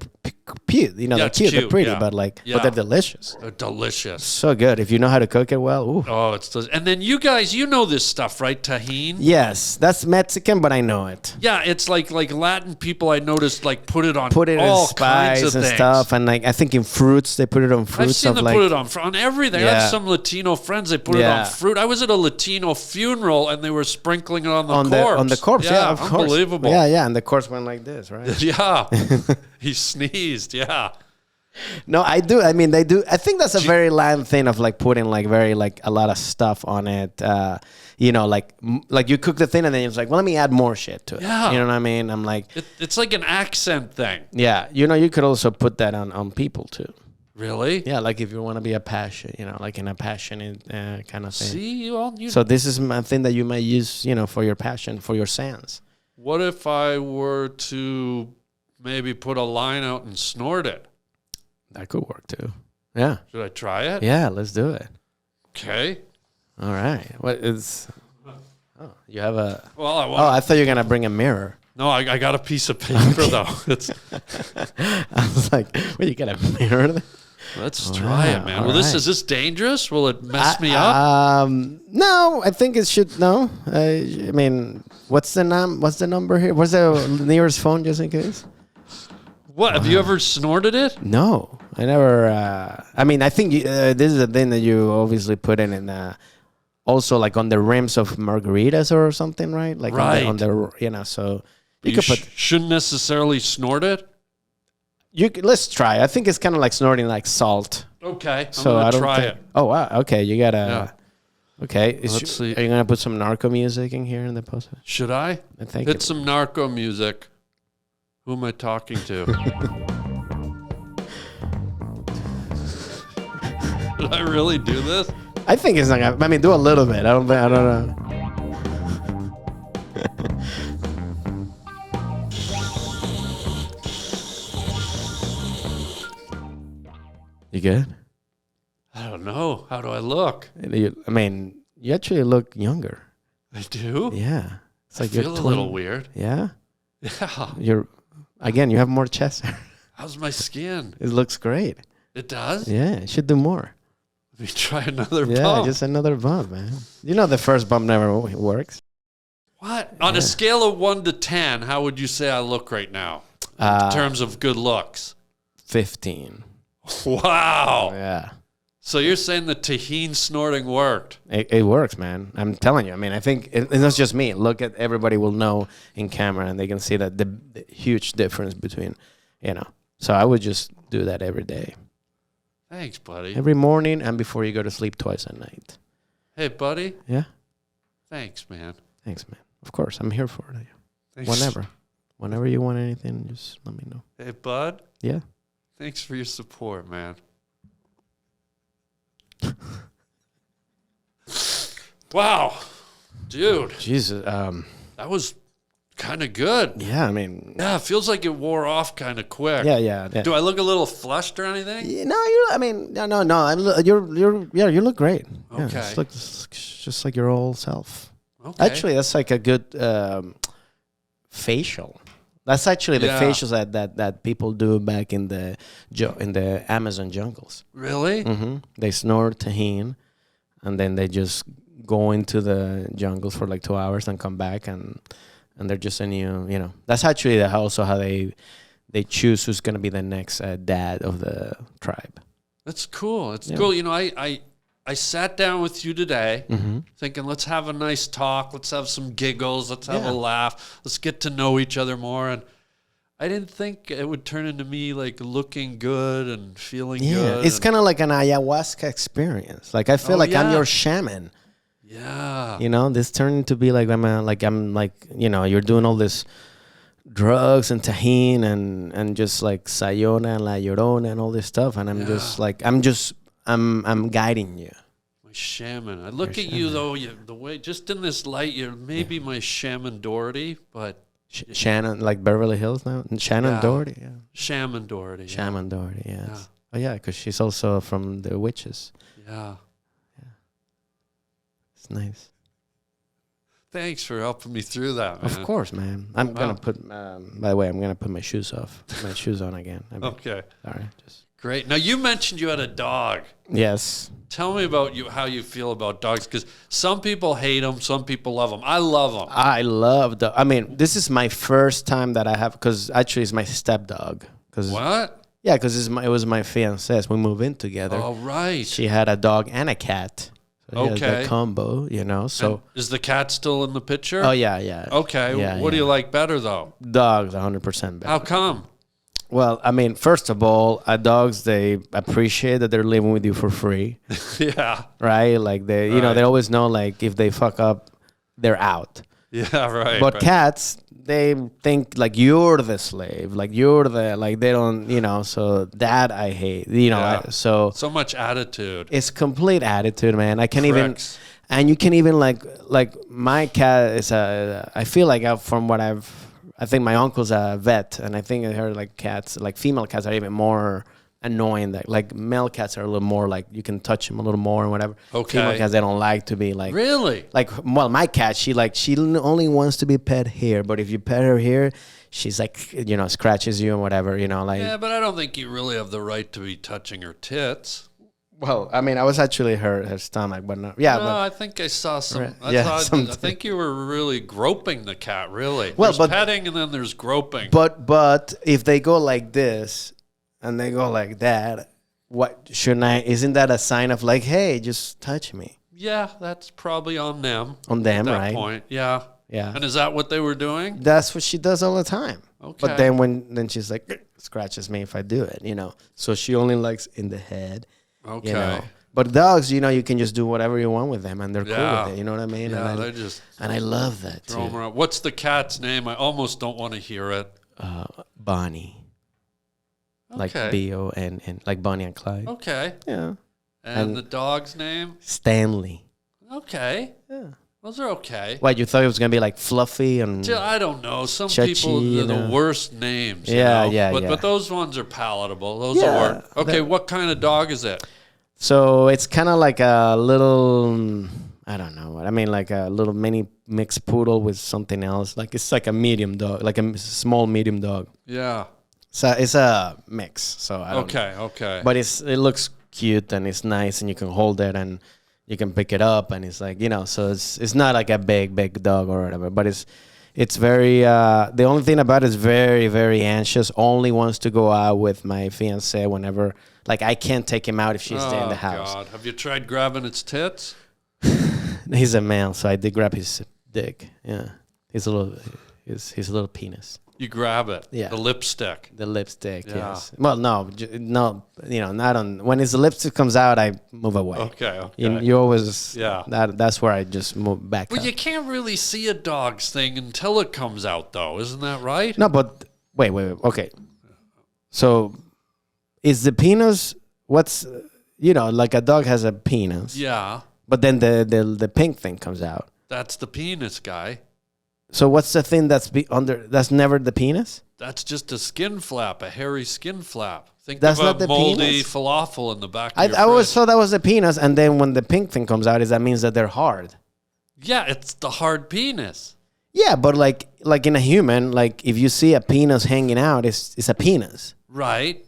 cute. They're cute, they're pretty, but but they're delicious. They're delicious. So good. If you know how to cook it well. Ooh. Oh, it's delicious. And then you guys, know this stuff, right? Tajin? Yes, that's Mexican, but I know it. Yeah, it's like Latin people I noticed like put it on all in spice kinds of and things. stuff, and like I think in fruits they put it on fruits. I've seen them put it on everything. Yeah. I have some Latino friends. They put it on fruit. I was at a Latino funeral and they were sprinkling it on the corpse. On the corpse, yeah, of course. Unbelievable. Yeah, and the corpse went like this, right? Yeah, he sneezed. Yeah. No, I do. I mean, they do. I think that's a very Latin thing of like putting like very like a lot of stuff on it. Like you cook the thing and then it's like, well, let me add more shit to it. Yeah. You know what I mean? I'm like, it's like an accent thing. Yeah, you could also put that on people too. Really? Yeah, like if you want to be a passion, like in a passionate kind of thing. See, so this is a thing that you might use, for your passion, for your sans. What if I were to maybe put a line out and snort it? That could work too. Yeah. Should I try it? Yeah, let's do it. Okay. All right. What is? Oh, you have a. Well, I thought you were gonna bring a mirror. No, I got a piece of paper though. I was like, "Well, you got a mirror?" Let's try it, man. Well, is this dangerous? Will it mess me up? No, I think it should. No, I mean, what's the number here? What's the nearest phone, just in case? What, have you ever snorted it? No, I never. I mean, I think this is a thing that you obviously put in also like on the rims of margaritas or something, right? Like right. on the so you could shouldn't necessarily snort it. Let's try. I think it's kind of like snorting like salt. Okay, so I'm gonna try it. Oh wow. Okay, you gotta. Yeah. Okay. Let's see. Are you gonna put some narco music in here in the post? Should I? I think hit some narco music. Who am I talking to? Did I really do this? I think it's not gonna. I mean, do a little bit. I don't know. You good? I don't know. How do I look? I mean, you actually look younger. I do? Yeah. It's I like feel a little weird. Yeah? Yeah. Again, you have more chest hair. How's my skin? It looks great. It does? Yeah, you should do more. Let me try another Yeah, bump. just another bump, man. You know the first bump never works. What? On a scale of 1 to 10, how would you say I look right now? In terms of good looks? 15. Wow. Yeah. So you're saying the tahini snorting worked? It works, man. I'm telling you. I mean, I think it's not just me. Look at everybody will know in camera, and they can see that the huge difference between, So I would just do that every day. Thanks, buddy. Every morning and before you go to sleep twice at night. Hey, buddy. Yeah? Thanks, man. Thanks, man. Of course, I'm here for you. Thanks. Whenever. Whenever you want anything, just let me know. Hey, bud. Yeah? Thanks for your support, man. Wow. Dude. Jesus. That was kind of good. Yeah, I mean. Yeah, it feels like it wore off kind of quick. Yeah. Do I look a little flushed or anything? Yeah, no, no. You look great. Yeah, Okay. it's just like your old self. Okay. Actually, that's like a good facial. That's actually the facials that people do back in the Amazon jungles. Really? Mm-hmm. They snort tahini, and then they just go into the jungles for like 2 hours and come back, and they're just a new, That's actually also how they choose who's going to be the next dad of the tribe. That's cool. It's cool. I sat down with you today Mm-hmm. thinking, let's have a nice talk. Let's have some giggles. Let's have a laugh. Let's get to know each other more. And I didn't think it would turn into me like looking good and feeling good. It's kind of like an ayahuasca experience. Like I feel I'm your shaman. Yeah. This turned to be like you're doing all this drugs and tahini and just like sayona and la llorona and all this stuff, and I'm just like I'm guiding you. My shaman. I look at you though, the way just in this light, you're maybe my shaman Doherty, but Shannon, like Beverly Hills now. Shannon Doherty, yeah. Shaman Doherty. Shaman Doherty, yes. Oh yeah, because she's also from the witches. Yeah. It's nice. Thanks for helping me through that, man. Of course, man. I'm gonna put. By the way, I'm gonna put my shoes off. My shoes on again. Okay. All right. Just great. Now you mentioned you had a dog. yes. Tell me about how you feel about dogs, because some people hate them, some people love them. I love them. I love the. I mean, this is my first time that I have, because actually it's my stepdog. What? Yeah, because it was my fiance's. We moved in together. Oh, right. She had a dog and a cat. So Okay. the combo, So. And is the cat still in the picture? Oh yeah. Okay. Yeah, What do you like better though? Dogs, 100% better. How come? Well, I mean, first of all, dogs, they appreciate that they're living with you for free, Yeah. right? Like they, they always know, like if they fuck up, they're out. Yeah. Right. But right. cats, they think like you're the slave, like you're like they don't, so that I hate, Yeah. so So much attitude. it's complete attitude, man. I can't even, Pricks. and you can even like my cat is I feel like from what I think my uncle's a vet, and I think I heard like cats, like female cats are even more annoying. That like male cats are a little more like you can touch them a little more and whatever. Okay. Female cats, they don't like to be like. Really? Like, well, my cat, she only wants to be pet here, but if you pet her here, she's like, scratches you and whatever, like. Yeah, but I don't think you really have the right to be touching her tits. Well, I mean, I was actually her stomach, but no. Yeah, No, but I think I saw some. Right. I, Yeah, thought, I something. think you were really groping the cat. Really. Well, there's but- petting and then there's groping. but if they go like this and they go like that, what shouldn't I? Isn't that a sign of like, hey, just touch me? Yeah, that's probably on them. On them, at that right? point. Yeah. Yeah. And is that what they were doing? That's what she does all the time. Okay. But then she's like scratches me if I do it, So she only likes in the head. Okay. But dogs, you can just do whatever you want with them, and they're Yeah. cool with it. You know what I mean? Yeah, and they just I love that throw 'em too. around. What's the cat's name? I almost don't want to hear it. Bonnie, like Okay. B-O-N-N, like Bonnie and Clyde. Okay. Yeah. And the dog's name? Stanley. Okay. Yeah. Those are okay. What, you thought it was gonna be like fluffy and I don't know. Some Chachi, people, you the know. worst names. you Yeah, know? yeah, but, yeah. But those ones are palatable. Those Yeah, will work. Okay, what kind of dog is it? So it's kind of like a little, I don't know what I mean, like a little mini mixed poodle with something else. Like it's like a medium dog, like a small medium dog. Yeah. So it's a mix. So I don't know. Okay. But it looks cute and it's nice and you can hold it and you can pick it up and it's like, so it's not like a big dog or whatever, but it's very the only thing about it is very, very anxious. Only wants to go out with my fiance whenever, like I can't take him out if she's there in the house. God. Have you tried grabbing its tits? He's a male, so I did grab his dick. Yeah. His little penis. You grab it. Yeah. The lipstick. The lipstick, Yeah. yes. Well, no, not on. When the lipstick comes out, I move away. Okay. You always. Yeah. That's where I just move back. But up. you can't really see a dog's thing until it comes out, though. Isn't that right? No, but wait. Okay. So, is the penis? What's like a dog has a penis? Yeah. But then the pink thing comes out. That's the penis, guy. So what's the thing that's under? That's never the penis. That's just a skin flap, a hairy skin flap. Think That's of not a the moldy penis? falafel in the back of I your always fridge. thought that was the penis, and then when the pink thing comes out, that means that they're hard. Yeah, it's the hard penis. Yeah, but like in a human, like if you see a penis hanging out, it's a penis. Right.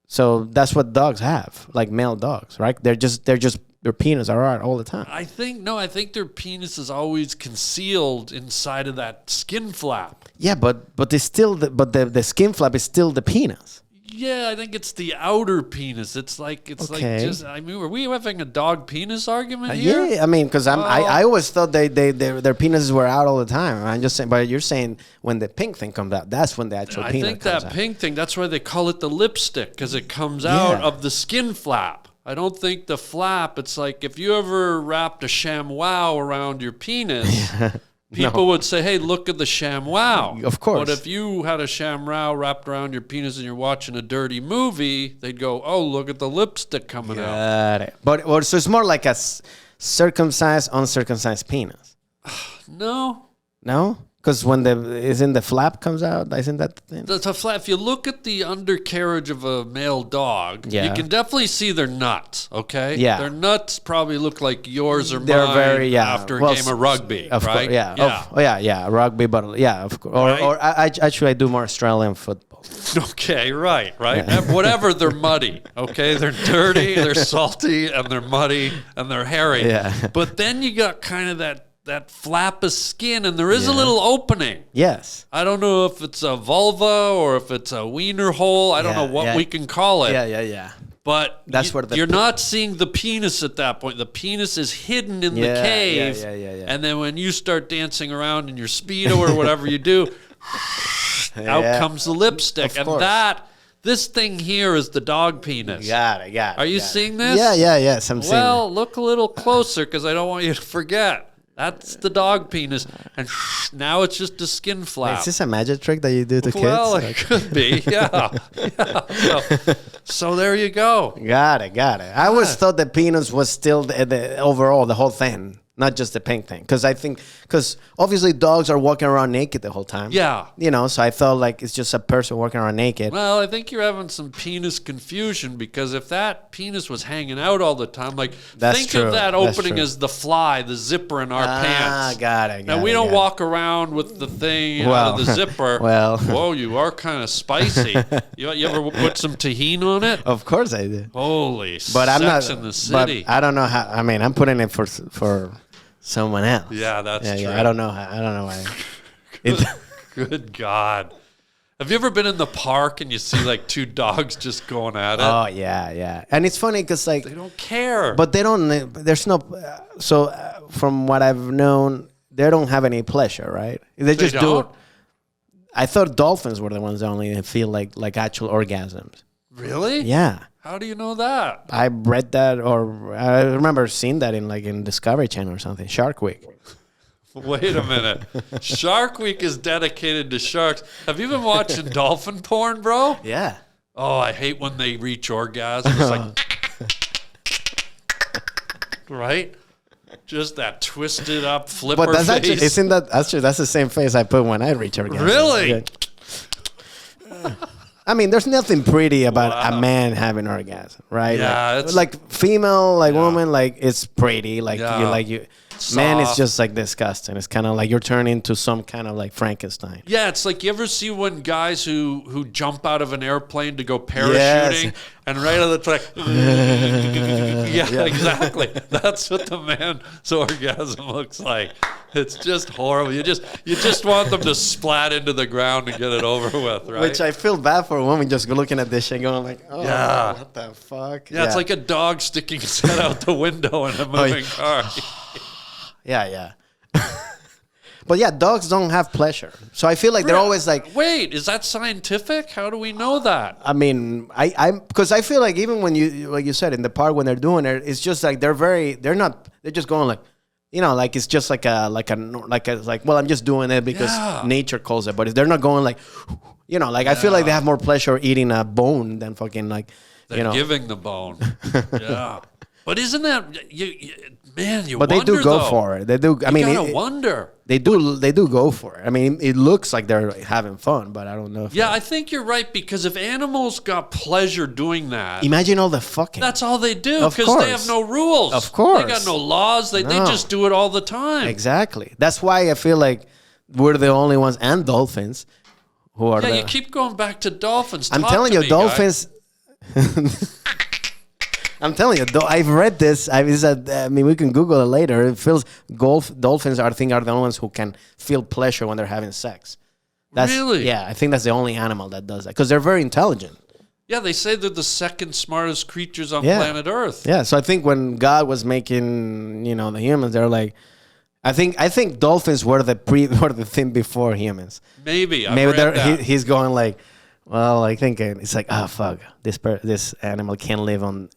So that's what dogs have, like male dogs, right? They're just their penis are out all the time. I think their penis is always concealed inside of that skin flap. Yeah, but it's still the skin flap is still the penis. Yeah, I think it's the outer penis. It's like Okay. just. I mean, are we having a dog penis argument here? Yeah, I mean, because I always thought their penises were out all the time. I'm just saying, but you're saying when the pink thing comes out, that's when the actual I penis think comes that out. pink thing. That's why they call it the lipstick, because it comes out Yeah. of the skin flap. I don't think the flap. It's like if you ever wrapped a ShamWow around your penis. People would say, "Hey, look at the ShamWow." Of course. But if you had a ShamWow wrapped around your penis and you're watching a dirty movie, they'd go, "Oh, look at the lipstick coming out." Got it. But so it's more like a circumcised, uncircumcised penis. No. No, because when the flap comes out, isn't that the thing? The flap. If you look at the undercarriage of a male dog, Yeah. you can definitely see their nuts. Okay. Yeah. Their nuts probably look like yours or They're mine very after a game of rugby. Of right? course, yeah. Yeah. Yeah, rugby, but yeah, of course. Right? Or I actually do more Australian football. Okay. Right. And whatever. They're muddy. Okay. They're dirty. They're salty, and they're muddy, and they're hairy. Yeah. But then you got kind of that flap of skin, and there is a little opening. Yes. I don't know if it's a vulva or if it's a wiener hole. I don't know what we can call it. Yeah. But That's where the you're not seeing the penis at that point. The penis is hidden in the Yeah, cave. yeah. And then when you start dancing around in your Speedo or whatever you do, out Yeah. comes the lipstick. Of And course. this thing here is the dog penis. Got it. Are you seeing this? Yes, I'm seeing it. Well, look a little closer because I don't want you to forget. That's the dog penis. And now it's just a skin flap. Is this a magic trick that you do to Well, kids? it could be, yeah. So there you go. Got it. I always thought the penis was still the overall, the whole thing, not just the pink thing. Because obviously dogs are walking around naked the whole time. Yeah. So I felt like it's just a person walking around naked. Well, I think you're having some penis confusion because if that penis was hanging out all the time, like That's think true. of that That's opening true. as the fly, the zipper in our pants. Got it. Now we don't walk around with the thing out of the zipper. Well. Whoa, you are kind of spicy. You ever put some tahini on it? Of course I did. Holy But I'm not. Sex in the City. But I don't know how. I mean, I'm putting it for someone else. Yeah, that's true. Yeah, I don't know why. Good God. Have you ever been in the park and you see like two dogs just going at it? Oh yeah. And it's funny because like They don't care. but they don't. There's no. From what I've known, they don't have any pleasure, right? They just do it. don't? I thought dolphins were the ones that only feel like actual orgasms. Really? Yeah. How do you know that? I read that, or I remember seeing that in Discovery Channel or something. Shark Week. Wait a minute. Shark Week is dedicated to sharks. Have you been watching dolphin porn, bro? Yeah. Oh, I hate when they reach orgasm. It's like, right? Just that twisted up flipper But that's face. actually, isn't that actually that's the same face I put when I reach orgasm. Really? Yeah. I mean, there's nothing pretty about a man having orgasm, right? Yeah, like female, like woman, like it's pretty. Like you. Man is Soft. just like disgusting. It's kind of like you're turning into some kind of like Frankenstein. Yeah, it's like you ever see when guys who jump out of an airplane to go parachuting Yes. and right on the track. Yeah, exactly. That's what the man's orgasm looks like. It's just horrible. You just want them to splat into the ground and get it over with, right? Which I feel bad for a woman just looking at this shit going like, oh, Yeah. what the fuck? Yeah, it's like a dog sticking his head out the window in a moving car. Yeah. But yeah, dogs don't have pleasure. So I feel like they're always like, Wait, is that scientific? How do we know that? I mean, I'm because I feel like even when you, like you said, in the park when they're doing it, it's just like they're just going like, like it's just like well, I'm just doing it because nature calls it. But they're not going like, like I feel like they have more pleasure eating a bone than fucking like, They're giving the bone. Yeah. But isn't that man? You But wonder, they do go though. for it. They do. I mean, You gotta wonder. They do go for it. I mean, it looks like they're having fun, but I don't know. Yeah, I think you're right because if animals got pleasure doing that, Imagine all the fucking. that's all they do Of because they course. have no rules. Of course. They got no laws. They No. just do it all the time. Exactly. That's why I feel like we're the only ones, and dolphins, who are. Yeah, the, you keep going back to dolphins. I'm Talk telling to you, me, guy. dolphins. I'm telling you, I've read this. I mean, we can Google it later. It feels dolphins, I think, are the only ones who can feel pleasure when they're having sex. Really? Yeah, I think that's the only animal that does that because they're very intelligent. Yeah, they say they're the second smartest creatures on Yeah. planet Earth. Yeah, so I think when God was making, the humans, they're like, I think dolphins were the thing before humans. Maybe. I've Maybe read that. he's going like, well, I think it's like, fuck, this animal can't live on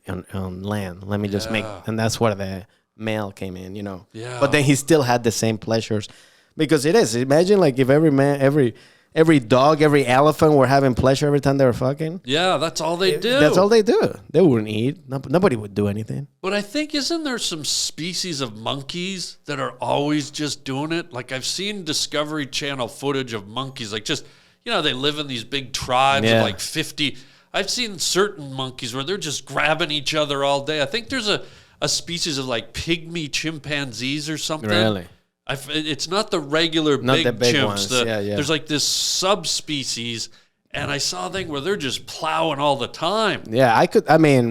land. Let me just make, and that's where the male came in, Yeah. But then he still had the same pleasures, because it is. Imagine like if every man, every dog, every elephant were having pleasure every time they were fucking. Yeah, that's all they do. That's all they do. They wouldn't eat. Nobody would do anything. But I think, isn't there some species of monkeys that are always just doing it? Like I've seen Discovery Channel footage of monkeys, like just, they live in these big tribes of like 50. I've seen certain monkeys where they're just grabbing each other all day. I think there's a species of like pygmy chimpanzees or something. Really? It's not the regular Not big the big chimps. ones. Yeah. There's like this subspecies, and I saw a thing where they're just plowing all the time. Yeah,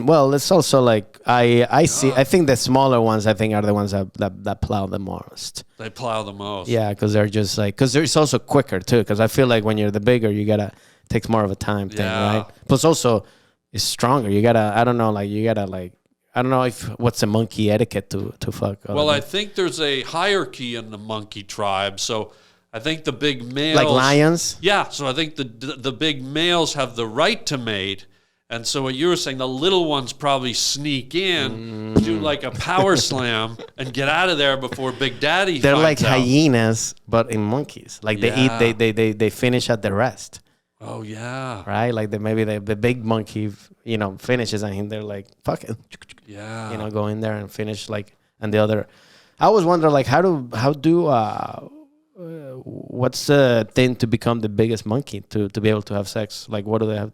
well, it's also like I see. I think the smaller ones, I think, are the ones that plow the most. They plow the most. Yeah, because they're just like, because it's also quicker too. Because I feel like when you're the bigger, you gotta takes more of a time thing, right? Plus, also, it's stronger. You gotta. I don't know. Like you gotta like. I don't know what's the monkey etiquette to fuck. Well, I think there's a hierarchy in the monkey tribe. So I think the big males, like lions. Yeah, so I think the big males have the right to mate. And so what you were saying, the little ones probably sneak in, do like a power slam, and get out of there before Big Daddy. They're like finds out. hyenas, but in monkeys. Like they eat, they finish at the rest. Oh yeah, right. Like maybe the big monkey, finishes, and they're like, fuck it, yeah. Go in there and finish like, and the other. I always wonder like how do what's the thing to become the biggest monkey to be able to have sex? Like what do they have?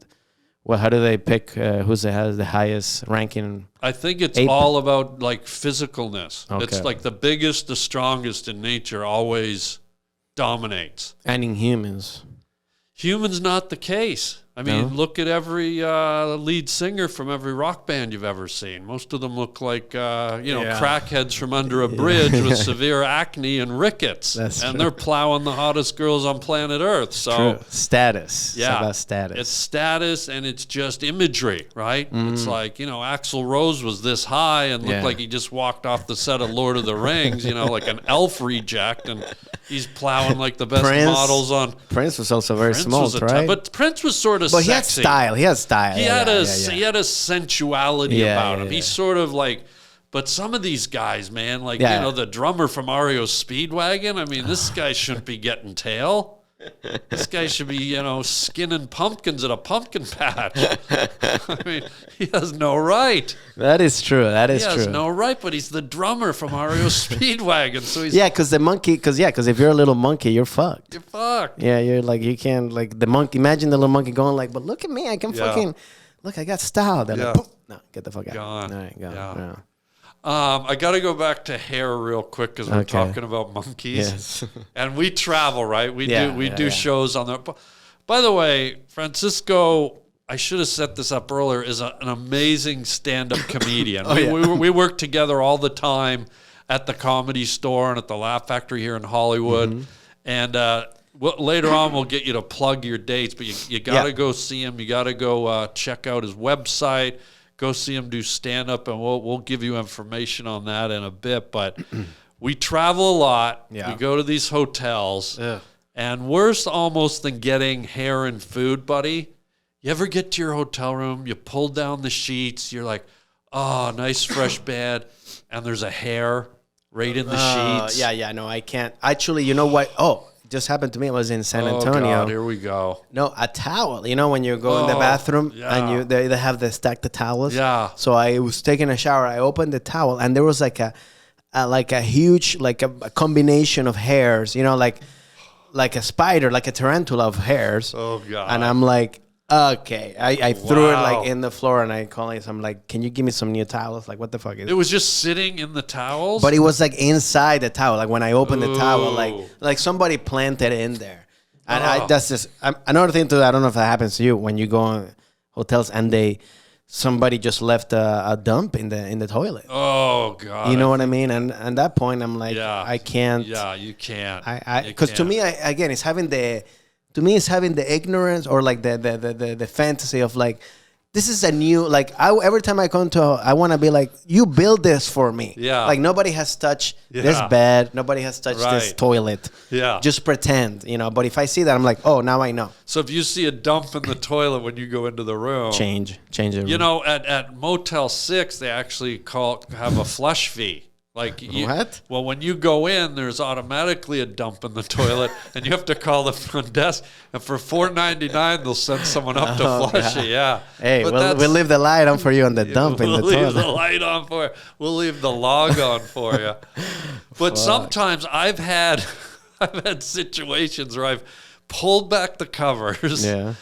Well, how do they pick has the highest ranking? I think it's ape? all about like physicalness. Okay. It's like the biggest, the strongest in nature always dominates. And in humans. Humans, not the case. I mean, look at every lead singer from every rock band you've ever seen. Most of them look like, crackheads from under a bridge with severe acne and rickets. That's and true. they're plowing the hottest girls on planet Earth. So, True. Status. yeah, It's about status. It's status and it's just imagery, right? It's like, Axl Rose was this high and looked like he just walked off the set of Lord of the Rings, like an elf reject, and he's plowing like the best models on. Prince was also very Prince small, was right? but Prince was sort of But sexy. he had style. He had a sensuality Yeah, about him. yeah, He's yeah. sort of like, but some of these guys, man, like Yeah. the drummer from REO Speedwagon. I mean, this guy shouldn't be getting tail. This guy should be, skinning pumpkins at a pumpkin patch. I mean, he has no right. That is true. That is He true. has no right, but he's the drummer from REO Speedwagon, so he's because the monkey. Because if you're a little monkey, you're fucked. you're fucked. Yeah, you're like you can't like the monkey. Imagine the little monkey going like, but look at me, I can fucking look. I got style. They're like, "Poof." No, get the fuck out. Gone. All right, go. Yeah. Yeah. I got to go back to hair real quick because we're Okay. talking about monkeys. Yes. And we travel, right? We Yeah, do shows on there. By the way, Francisco, I should have set this up earlier, is an amazing stand-up comedian. We work together all the time at the Comedy Store and at the Laugh Factory here in Hollywood. And later on, we'll get you to plug your dates, but you got to go see him. You got to go check out his website. Go see him do stand-up, and we'll give you information on that in a bit. But we travel a lot. Yeah. We go to these hotels. And worse almost than getting hair and food, buddy, you ever get to your hotel room, you pull down the sheets, you're like, oh, nice fresh bed, and there's a hair right in the sheets. Yeah, no, I can't. Actually, you know what? Oh, it just happened to me. I was in San Antonio. Oh, God, here we go. No, a towel. You know when you go in the bathroom and they have the stack the towels. Yeah. So I was taking a shower. I opened the towel and there was like a huge like a combination of hairs. You know, like a spider, like a tarantula of hairs. Oh, God. And I'm like, okay. I threw it Wow. like in the floor and I called it. I'm like, can you give me some new towels? Like, what the fuck is It was just sitting in the towels? But it was like inside the towel. Like when I opened the towel, Ooh. like somebody planted it in there. And Oh. that's just another thing too. I don't know if that happens to you when you go on hotels and somebody just left a dump in the toilet. Oh, God. You know what I mean? And at that point, I'm like, Yeah. I can't. Yeah, you can't. Because to me, it's having the ignorance or like the fantasy of like, this is a new, like, every time I come to, I want to be like, you build this for me. Yeah. Like, nobody has touched this Yeah. bed. Nobody has touched this Right. toilet. Yeah. Just pretend, But if I see that, I'm like, oh, now I know. So if you see a dump in the toilet when you go into the room. Change it. You know, at Motel 6, they actually have a flush fee. Like What? Well, when you go in, there's automatically a dump in the toilet, and you have to call the front desk. And for $4.99, they'll send someone up to flush it. Yeah. Hey, But we'll leave the light on for you on the dump in the We'll leave the toilet. light on for you. We'll leave the log on for you. But sometimes I've had situations where I've pulled back the covers. Yeah.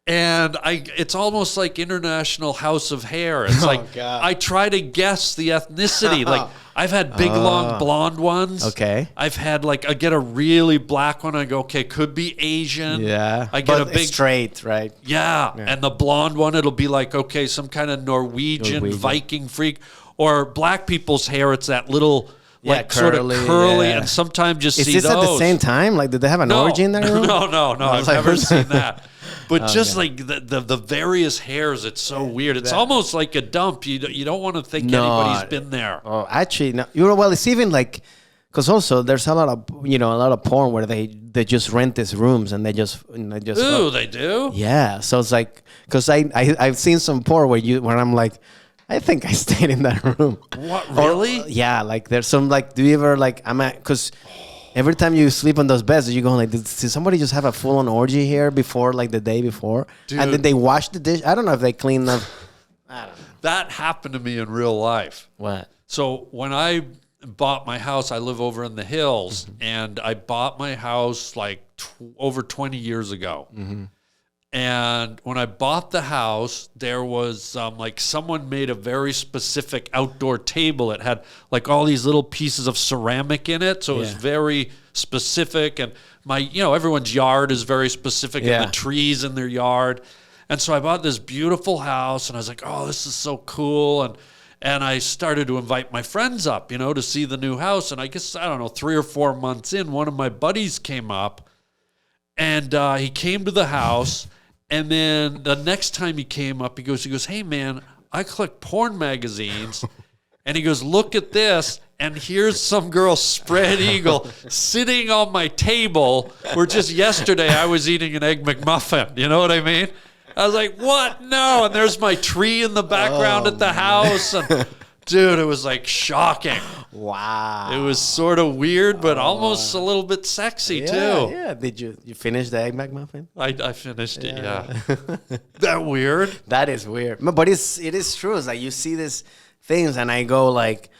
And it's almost like International House of Hair. It's like God. I try to guess the ethnicity. Like I've had big, long blonde ones. Okay. I've had I get a really black one. I go, okay, could be Asian. Yeah. I get But a big straight, right? Yeah. And the blonde one, it'll be like, okay, some kind of Norwegian Viking freak. Or black people's hair, it's that little sort of curly, curly, yeah. and sometimes you Is see this those. at the same time? Like, did they have an orgy in that room? No, I've like, never who's- seen that. But just like the various hairs, it's so weird. It's almost like a dump. You don't want to think anybody's been there. Oh, actually, no. Well, it's even like, because also there's a lot of porn where they just rent these rooms and they just Ooh, they do? Yeah. So it's like, because I've seen some porn where I'm like, I think I stayed in that room. What, really? Yeah, like there's some like, do you ever like, because every time you sleep on those beds, you go like, did somebody just have a full-on orgy here before, like the day before? Dude. And then they wash the dish. I don't know if they clean them. I don't know. That happened to me in real life. What? So when I bought my house, I live over in the hills, and I bought my house like over 20 years ago. And when I bought the house, there was like someone made a very specific outdoor table. It had like all these little pieces of ceramic in it. So it was very specific. And everyone's yard is very specific, and the trees in their yard. And so I bought this beautiful house, and I was like, oh, this is so cool. And I started to invite my friends up, to see the new house. And I guess, 3 or 4 months in, one of my buddies came up, and he came to the house. And then the next time he came up, he goes, hey, man, I collect porn magazines. And he goes, look at this. And here's some girl spread eagle sitting on my table where just yesterday I was eating an Egg McMuffin. You know what I mean? I was like, what? No. And there's my tree in the background at the house. And Dude, it was like shocking. Wow. It was sort of weird, but almost a little bit sexy too. Yeah. Did you finish the Egg McMuffin? I finished it, yeah. That weird? That is weird. But it is true. It's like you see these things and I go like,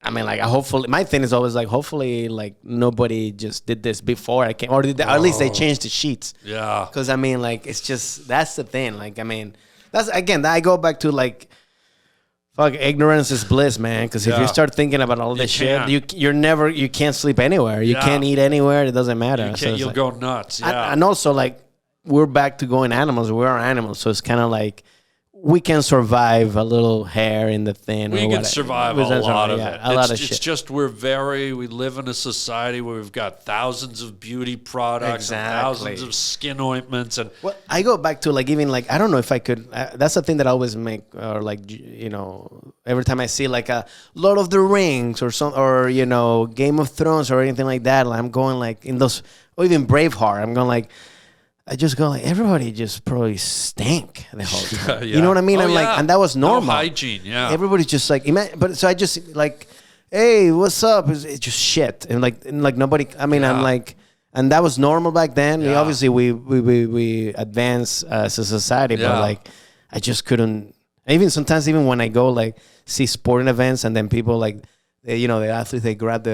I mean, like, hopefully, my thing is always like, hopefully, like, nobody just did this before I came, or at least they changed the sheets. Yeah. Because, I mean, like, it's just, that's the thing. Like, I mean, that's, again, I go back to, like, fuck, ignorance is bliss, man. Because if you start thinking about all this shit, you can't sleep anywhere. You can't eat anywhere. It doesn't matter. You'll like, go nuts. Yeah. And also, like, we're back to going animals. We are animals. So it's kind of like, we can survive a little hair in the thing. We can survive a lot of it. A lot of shit. It's just we live in a society where we've got thousands of beauty products and thousands of skin ointments. And well, I go back to like, even like, I don't know if I could, that's the thing that I always make, or like, you know, every time I see like a Lord of the Rings or some, or, you know, Game of Thrones or anything like that, I'm going like in those, or even Braveheart, I'm going like, I just go like, everybody just probably stank the whole time. You know what I mean? I'm like, and that was normal. No hygiene, yeah. Everybody's just like, but so I just like, hey, what's up? It's just shit. And like nobody, I mean, I'm like, and that was normal back then. Yeah. Obviously we advanced as a society, but like, I just couldn't, even sometimes, even when I go like see sporting events and then people like, you know, the athletes, they grab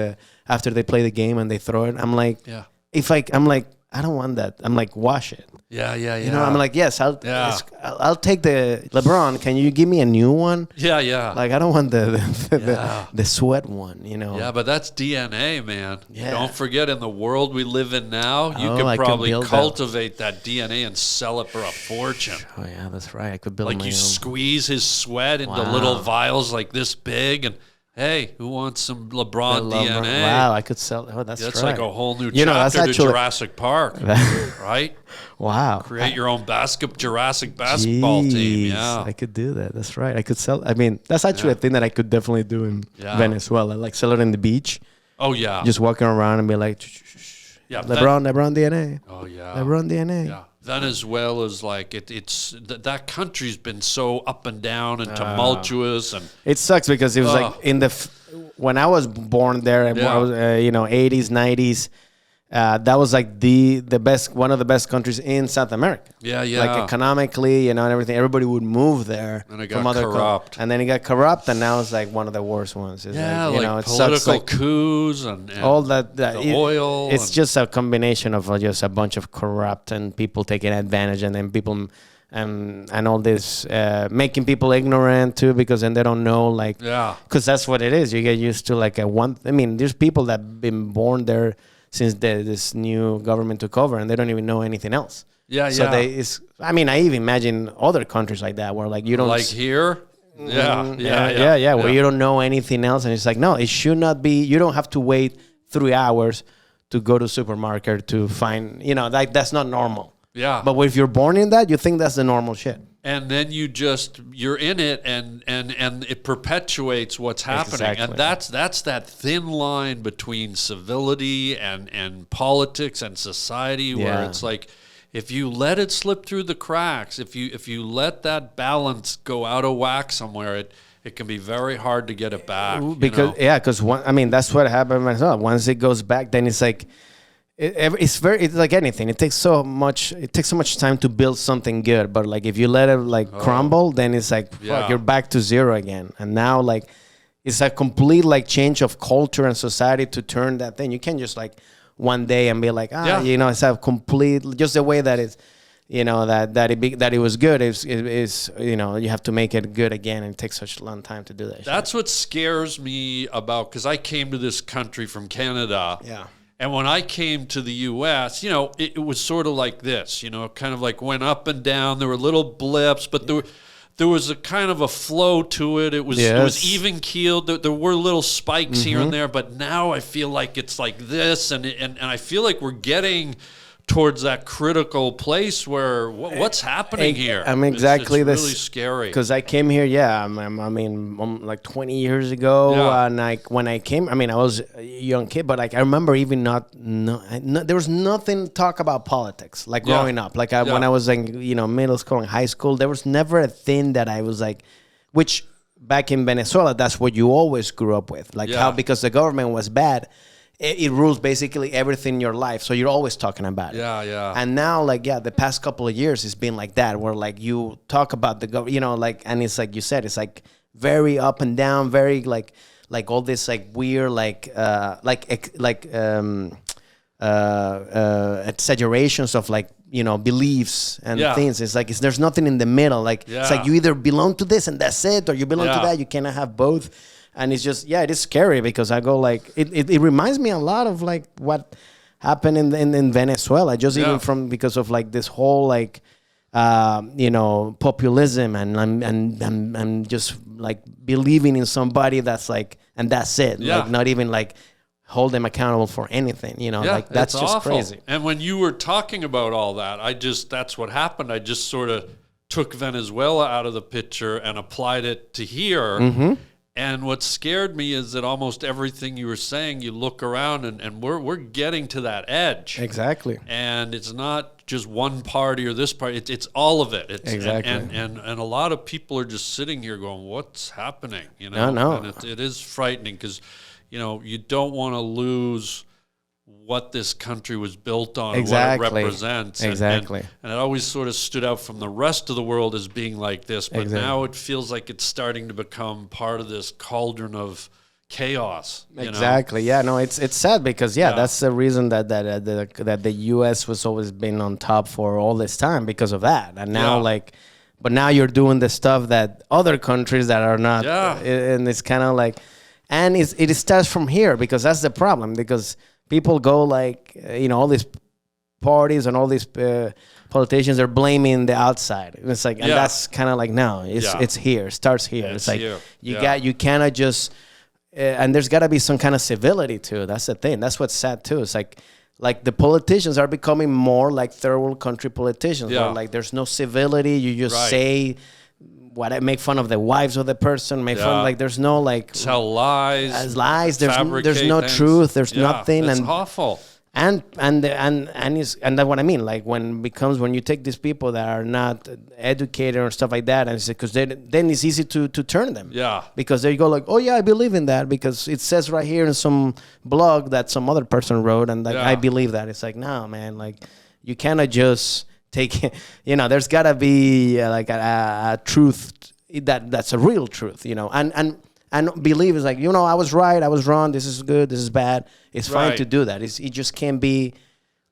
after they play the game and they throw it. I'm like, I'm like, I don't want that. I'm like, wash it. Yeah. You know, I'm like, yes, I'll take the LeBron. Can you give me a new one? Yeah. Like, I don't want the sweat one, you know? Yeah, but that's DNA, man. Yeah. Don't forget, in the world we live in now, you can probably cultivate that DNA and sell it for a fortune. Oh, yeah, that's right. I could build like my you own. Squeeze his sweat into little vials like this big, and hey, who wants some LeBron DNA? Wow, I could sell. Oh, that's That's right. like a whole new chapter to Jurassic Park, right? Wow. Create your own Jurassic basketball team. Yeah, I could do that. That's right. I could sell. I mean, that's actually a thing that I could definitely do in Venezuela. Like sell it in the beach. Oh yeah. Just walking around and be like, LeBron DNA. Oh yeah. LeBron DNA. Yeah. Venezuela's like that country's been so up and down and tumultuous, and it sucks because it was like when I was born there, I was 80s, 90s. That was like the best, one of the best countries in South America. Yeah. Like economically, and everything. Everybody would move there. And it got corrupt. And then it got corrupt, and now it's like one of the worst ones. It's like it political sucks, like, coups and all that. Oil. It's just a combination of just a bunch of corrupt and people taking advantage, and then people and all this making people ignorant too, because then they don't know, like, because that's what it is. You get used to like there's people that have been born there since this new government took over, and they don't even know anything else. So I even imagine other countries like that where like you don't like here. Where you don't know anything else, and it's like, no, it should not be. You don't have to wait 3 hours to go to supermarket to find. Like that's not normal. Yeah. But if you're born in that, you think that's the normal shit. And then you're in it, and it perpetuates what's happening. Exactly. And that's that thin line between civility and politics and society, where it's like, if you let it slip through the cracks, if you let that balance go out of whack somewhere, it can be very hard to get it back. Because that's what happened myself. Once it goes back, then it's like, it's like anything. It takes so much time to build something good, but like if you let it crumble, then it's like fuck, you're back to zero again. And now like it's a complete like change of culture and society to turn that thing. You can't just like one day and be like it's a complete, just the way that it's that it was good is you have to make it good again, and it takes such a long time to do that. That's what scares me about, because I came to this country from Canada. Yeah. And when I came to the U.S., it was sort of like this, kind of like went up and down. There were little blips, but there was a kind of a flow to it. It was even keeled. There were little spikes here and there, but now I feel like it's like this, and I feel like we're getting towards that critical place where what's happening here? I'm exactly it's this. Really scary. Because I came here, like 20 years ago, and when I came, I was a young kid, but like I remember even there was nothing talk about politics like growing up. Like when I was in middle school and high school, there was never a thing that I was like, which back in Venezuela, that's what you always grew up with. Like how, because the government was bad, it rules basically everything in your life. So you're always talking about it. Yeah. And now, like, the past couple of years, it's been like that, where like you talk about the government, you know, like, and it's like you said, it's like very up and down, very like all this like weird, exaggerations of like, you know, beliefs and things. It's like there's nothing in the middle. Like it's like you either belong to this and that's it, or you belong to that. You cannot have both. And it's just it is scary, because I go like it reminds me a lot of like what happened in Venezuela, just even from because of like this whole like you know, populism and just like believing in somebody that's like, and that's it. Like not even like hold them accountable for anything, you know, like that's just awful. Crazy. And when you were talking about all that, that's what happened. I just sort of took Venezuela out of the picture and applied it to here. Mm-hmm. And what scared me is that almost everything you were saying, you look around and we're getting to that edge. Exactly. And it's not just one party or this party. It's all of it. Exactly. And a lot of people are just sitting here going, what's happening? You know? No. And it is frightening, because, you know, you don't want to lose what this country was built on, exactly. what it represents. Exactly. And it always sort of stood out from the rest of the world as being like this, but now it feels like it's starting to become part of this cauldron of chaos. Exactly. Know? Yeah, no, it's sad, because that's the reason that the US was always been on top for all this time, because of that. And now but now you're doing the stuff that other countries that are not, and it's kind of like, and it starts from here, because that's the problem, because people go like, you know, all these parties and all these politicians are blaming the outside. It's like, and that's kind of like, no, it's here. It starts here. It's like here. You cannot just, and there's got to be some kind of civility too. That's the thing. That's what's sad too. It's like the politicians are becoming more like third world country politicians. Where like there's no civility. You just say make fun of the wives of the person, make fun, like there's no like tell lies, there's no truth, there's nothing, it's and awful. And that's what I mean. Like when you take these people that are not educated or stuff like that, and because then it's easy to turn them. Yeah. Because they go like, oh yeah, I believe in that because it says right here in some blog that some other person wrote, and like I believe that. It's like, no, man, like you cannot just take it. You know, there's gotta be like a truth that's a real truth. You know, and believe is like, you know, I was right, I was wrong, this is good, this is bad. It's fine to do that. It just can't be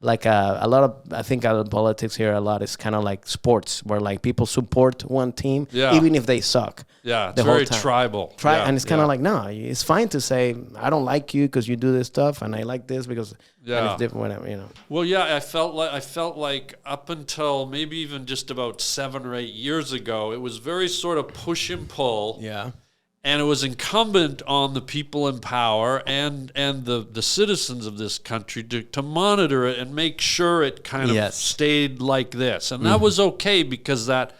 like a lot of, I think politics here a lot is kind of like sports, where like people support one team even if they suck. Yeah, it's very tribal. And it's kind of like, no, it's fine to say, I don't like you because you do this stuff, and I like this because and it's different, whatever, you know. Well, I felt like up until maybe even just about 7 or 8 years ago, it was very sort of push and pull. Yeah. And it was incumbent on the people in power and the citizens of this country to monitor it and make sure it kind of stayed like this. And that was okay, because that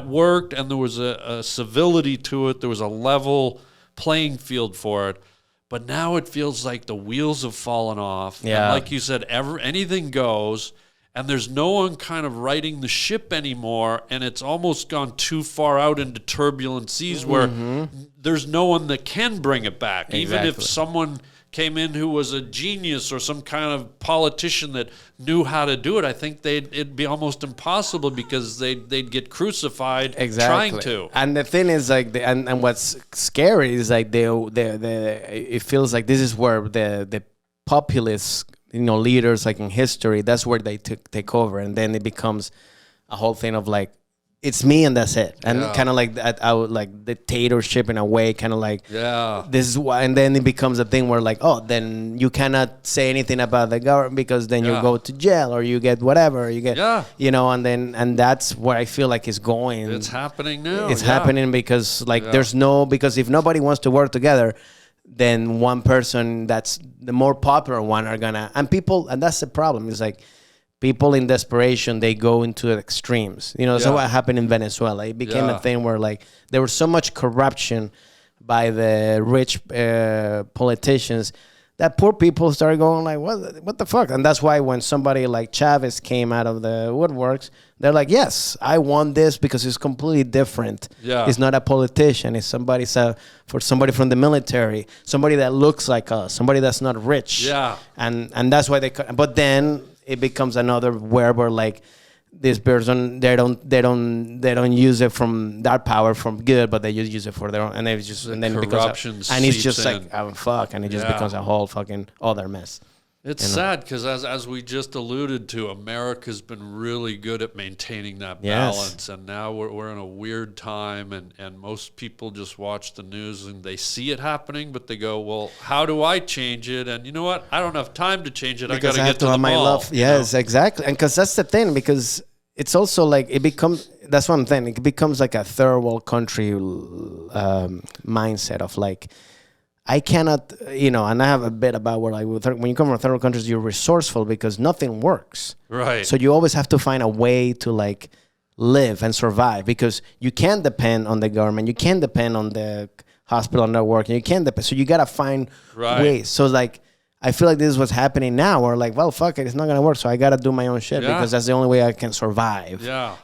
worked, and there was a civility to it. There was a level playing field for it. But now it feels like the wheels have fallen off. Yeah. And like you said, anything goes. And there's no one kind of righting the ship anymore, and it's almost gone too far out into turbulent seas where there's no one that can bring it back. Exactly. Even if someone came in who was a genius or some kind of politician that knew how to do it, I think it'd be almost impossible, because they'd get crucified trying to. And the thing is, like, and what's scary is like it feels like this is where the populists, you know, leaders like in history, that's where they take over, and then it becomes a whole thing of like, it's me and that's it, and kind of like that, I would like dictatorship in a way, kind of like this is why, and then it becomes a thing where like, oh, then you cannot say anything about the government because then you go to jail or you get whatever you get, you know, and that's where I feel like it's going. It's happening now. It's happening because like because if nobody wants to work together, then one person that's the more popular one are gonna, and that's the problem. It's like people in desperation, they go into extremes. You know, so what happened in Venezuela, it became a thing where like there was so much corruption by the rich politicians that poor people started going like, what the fuck? And that's why when somebody like Chavez came out of the woodworks, they're like, yes, I want this because it's completely different. Yeah. It's not a politician. It's somebody for somebody from the military, somebody that looks like us, somebody that's not rich. Yeah. And that's why but then it becomes another where like this person, they don't use it from that power from good, but they just use it for their own, and they just and then corruption and it's just seeps like in. oh fuck, and it just becomes a whole fucking other mess. It's sad because as we just alluded to, America's been really good at maintaining that balance, and now we're in a weird time, and most people just watch the news and they see it happening, but they go, well, how do I change it? And you know what? I don't have time to change it. Because I got to get to the my mall. love. Yes, exactly, and because that's the thing, because it's also like it becomes. That's one thing. It becomes like a third world country mindset of like, I cannot, and I have a bit about where like when you come from third world countries, you're resourceful because nothing works. Right. So you always have to find a way to like live and survive because you can't depend on the government. You can't depend on the hospital and their work. You can't depend. So you got to find ways. So like, I feel like this is what's happening now. We're like, well, fuck it. It's not going to work. So I got to do my own shit because that's the only way I can survive. Yeah.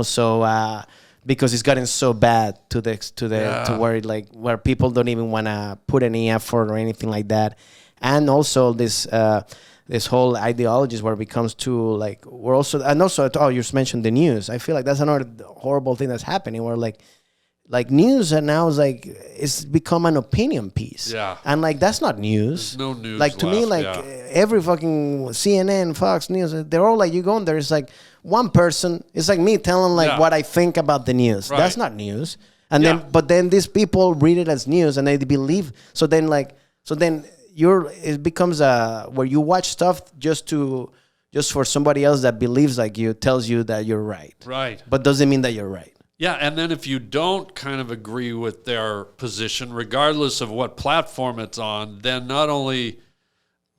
So, because it's gotten so bad to where where people don't even want to put any effort or anything like that, and also this whole ideologies where it becomes too like we're also you just mentioned the news. I feel like that's another horrible thing that's happening where like news and now is like it's become an opinion piece. Yeah. And like that's not news. There's no news. Like to me, like every fucking CNN, Fox News, they're all like you go in there. It's like one person. It's like me telling like what I think about the news. Right. That's not news. And then these people read it as news and they believe. So then it becomes where you watch stuff just for somebody else that believes like you tells you that you're right. Right. But doesn't mean that you're right. Yeah, and then if you don't kind of agree with their position, regardless of what platform it's on, then not only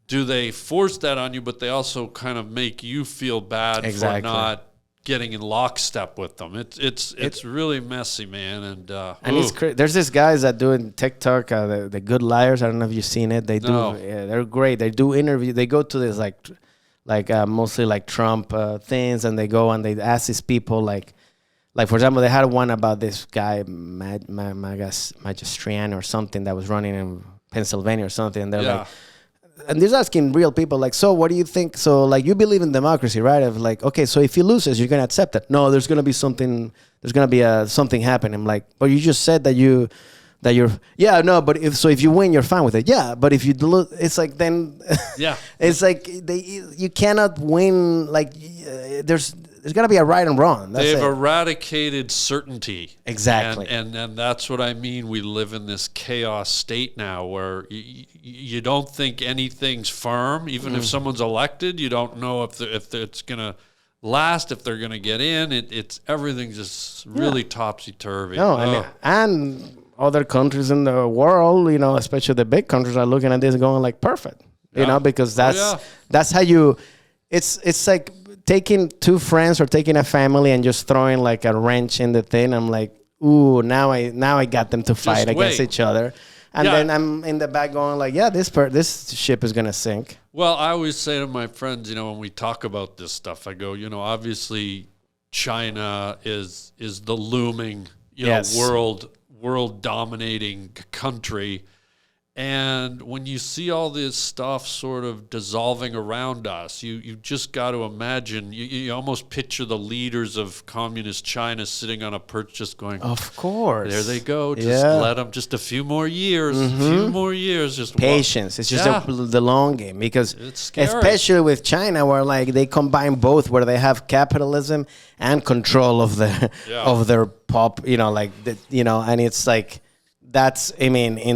do they force that on you, but they also kind of make you feel bad for not getting in lockstep with them. It's really messy, man. And there's these guys that do in TikTok, the Good Liars. I don't know if you've seen it. They do. They're great. They do interview. They go to this like mostly like Trump things, and they go and they ask these people like for example, they had one about this guy Magistrian or something that was running in Pennsylvania or something, and they're like. And they're asking real people like, so what do you think? So like you believe in democracy, right? Of like, okay, so if he loses, you're gonna accept it. No, there's gonna be something. There's gonna be something happening. I'm like, but you just said that you're. But if you win, you're fine with it. Yeah, but if you lose, it's like then. Yeah. It's like you cannot win. Like there's got to be a right and wrong. They've eradicated certainty. Exactly. And that's what I mean. We live in this chaos state now where you don't think anything's firm. Even if someone's elected, you don't know if it's going to last, if they're going to get in. It's everything's just really topsy-turvy. No, and other countries in the world, especially the big countries are looking at this going like perfect, because that's how you, it's like taking two friends or taking a family and just throwing like a wrench in the thing. I'm like, ooh, now I got them to fight against each other. And then I'm in the back going like, yeah, this ship is going to sink. Well, I always say to my friends, when we talk about this stuff, I go, obviously China is the looming, world dominating country. And when you see all this stuff sort of dissolving around us, you just got to imagine, you almost picture the leaders of communist China sitting on a perch just going, of course. There they go. Just let them, just a few more years, just patience. It's just the long game because it's scary. Especially with China where like they combine both where they have capitalism and control of their pop, and it's like, that's, in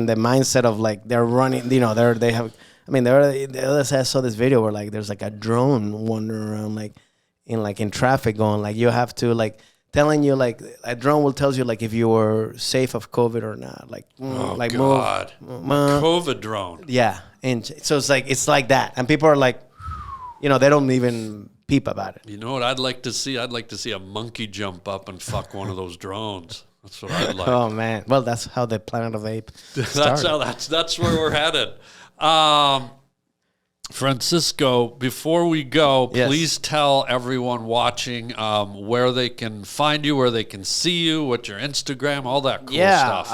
the mindset of like they're running, I saw this video where like there's like a drone wandering around like in traffic going like you have to like telling you like a drone will tell you like if you were safe of COVID or not. Like, God. COVID drone. Yeah. And so it's like that. And people are like, they don't even peep about it. You know what I'd like to see? I'd like to see a monkey jump up and fuck one of those drones. That's what I'd like. Oh man! Well, that's how the Planet of the Apes started. That's where we're headed. Francisco, before we go, Yes. please tell everyone watching where they can find you, where they can see you, what your Instagram, all that cool stuff.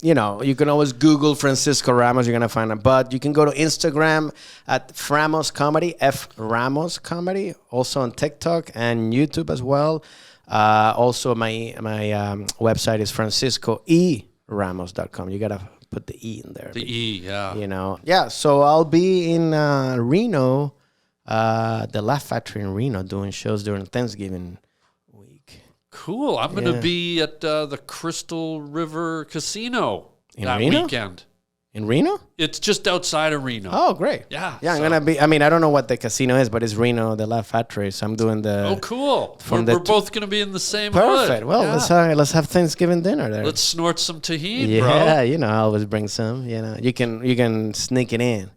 You can always Google Francisco Ramos. You're gonna find it. But you can go to Instagram at Ramos Comedy, F Ramos Comedy. Also on TikTok and YouTube as well. Also, my website is franciscoeramos.com. You gotta put the E in there. The E, yeah. Yeah. So I'll be in Reno, the Laugh Factory in Reno, doing shows during Thanksgiving week. Cool. I'm going to be at the Crystal River Casino In that Reno? weekend. In Reno? It's just outside of Reno. Oh, great. Yeah, Yeah, I'm so- gonna be. I mean, I don't know what the casino is, but it's Reno, the Laugh Factory. So I'm doing the. Oh, cool. from We're the- both going to be in the same Perfect. hood. Well, Yeah. let's have Thanksgiving dinner there. Let's snort some tahini, yeah, bro. I always bring some. You can sneak it in.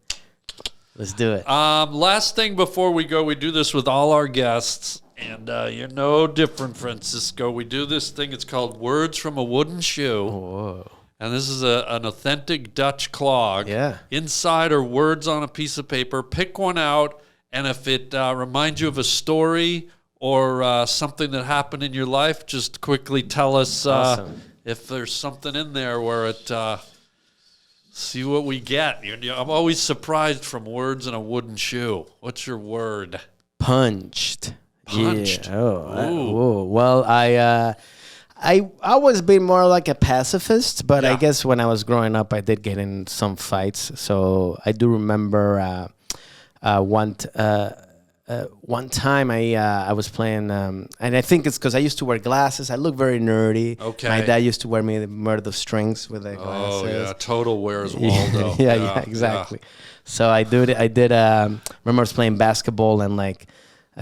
Let's do it. Last thing before we go, we do this with all our guests, and you're no different, Francisco. We do this thing. It's called Words from a Wooden Shoe. Whoa. And this is an authentic Dutch clog. Yeah. Inside are words on a piece of paper. Pick one out, and if it reminds you of a story or something that happened in your life, just quickly tell us Awesome. if there's something in there where it. See what we get. I'm always surprised from words in a wooden shoe. What's your word? Punched. Punched. Yeah. Oh. Ooh. Whoa. Well, I always been more like a pacifist, but I Yeah. guess when I was growing up, I did get in some fights. So I do remember one time I was playing, and I think it's because I used to wear glasses. I look very nerdy. Okay. My dad used to wear me the Murder of Strings with the glasses. Oh, yeah. Total Where's Waldo. yeah, exactly. So I did. Remember I was playing basketball and I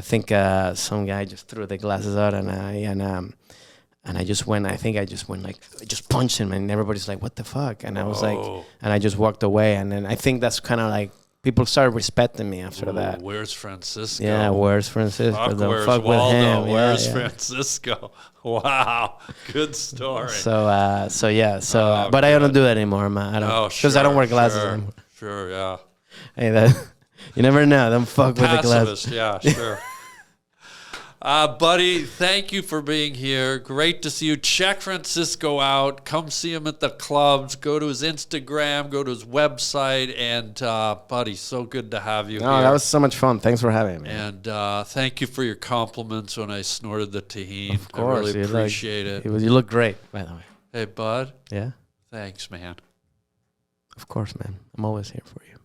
think some guy just threw the glasses out and I just went. I think I just went I just punched him and everybody's like, "What the fuck?" And I was Oh. and I just walked away. And then I think that's kind of people started respecting me after Ooh, that. Where's Francisco? Yeah, where's Francisco? Fuck, Don't where's fuck Waldo? with him. Where's yeah. Francisco? Wow. Good story. So Oh, but I don't do that anymore, man. I don't Oh, because I don't wear glasses sure, anymore. Sure, yeah. Hey, you never know. Don't fuck with the glasses. Pacifist, yeah, sure. Buddy, thank you for being here. Great to see you. Check Francisco out. Come see him at the clubs. Go to his Instagram. Go to his website. And, buddy, so good to have you No, here. that was so much fun. Thanks for having me. And thank you for your compliments when I snorted the tahini. Of course, I really appreciate it. You look great, by the way. Hey, bud. Yeah, Thanks, man. of course, man. I'm always here for you.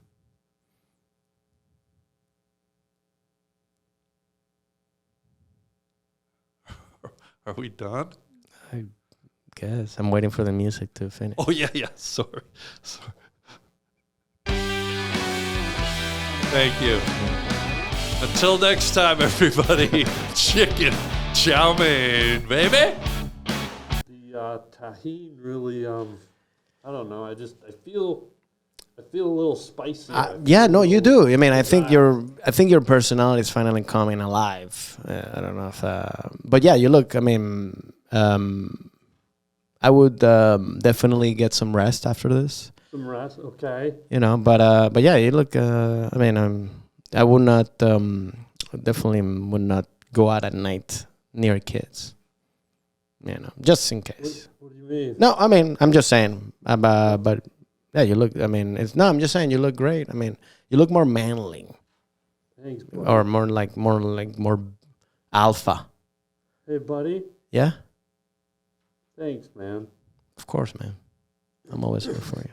Are we done? I guess I'm waiting for the music to finish. Oh, yeah. Sorry. Thank you. Until next time, everybody. Chicken chow mein, baby. The tahine really, I don't know. I feel a little spicy. Yeah, no, you do. I mean, I think your personality is finally coming alive. I don't know if, but yeah, you look. I mean, I would definitely get some rest after this. Some rest, okay. But yeah, you look. I mean, I would not definitely would not go out at night near kids. Just in case. What do you mean? No, I mean, I'm just saying. But yeah, you look. I mean, I'm just saying you look great. I mean, you look more manly, Thanks, buddy. or more alpha. Hey, buddy. Yeah, Thanks, man. of course, man. I'm always here for you.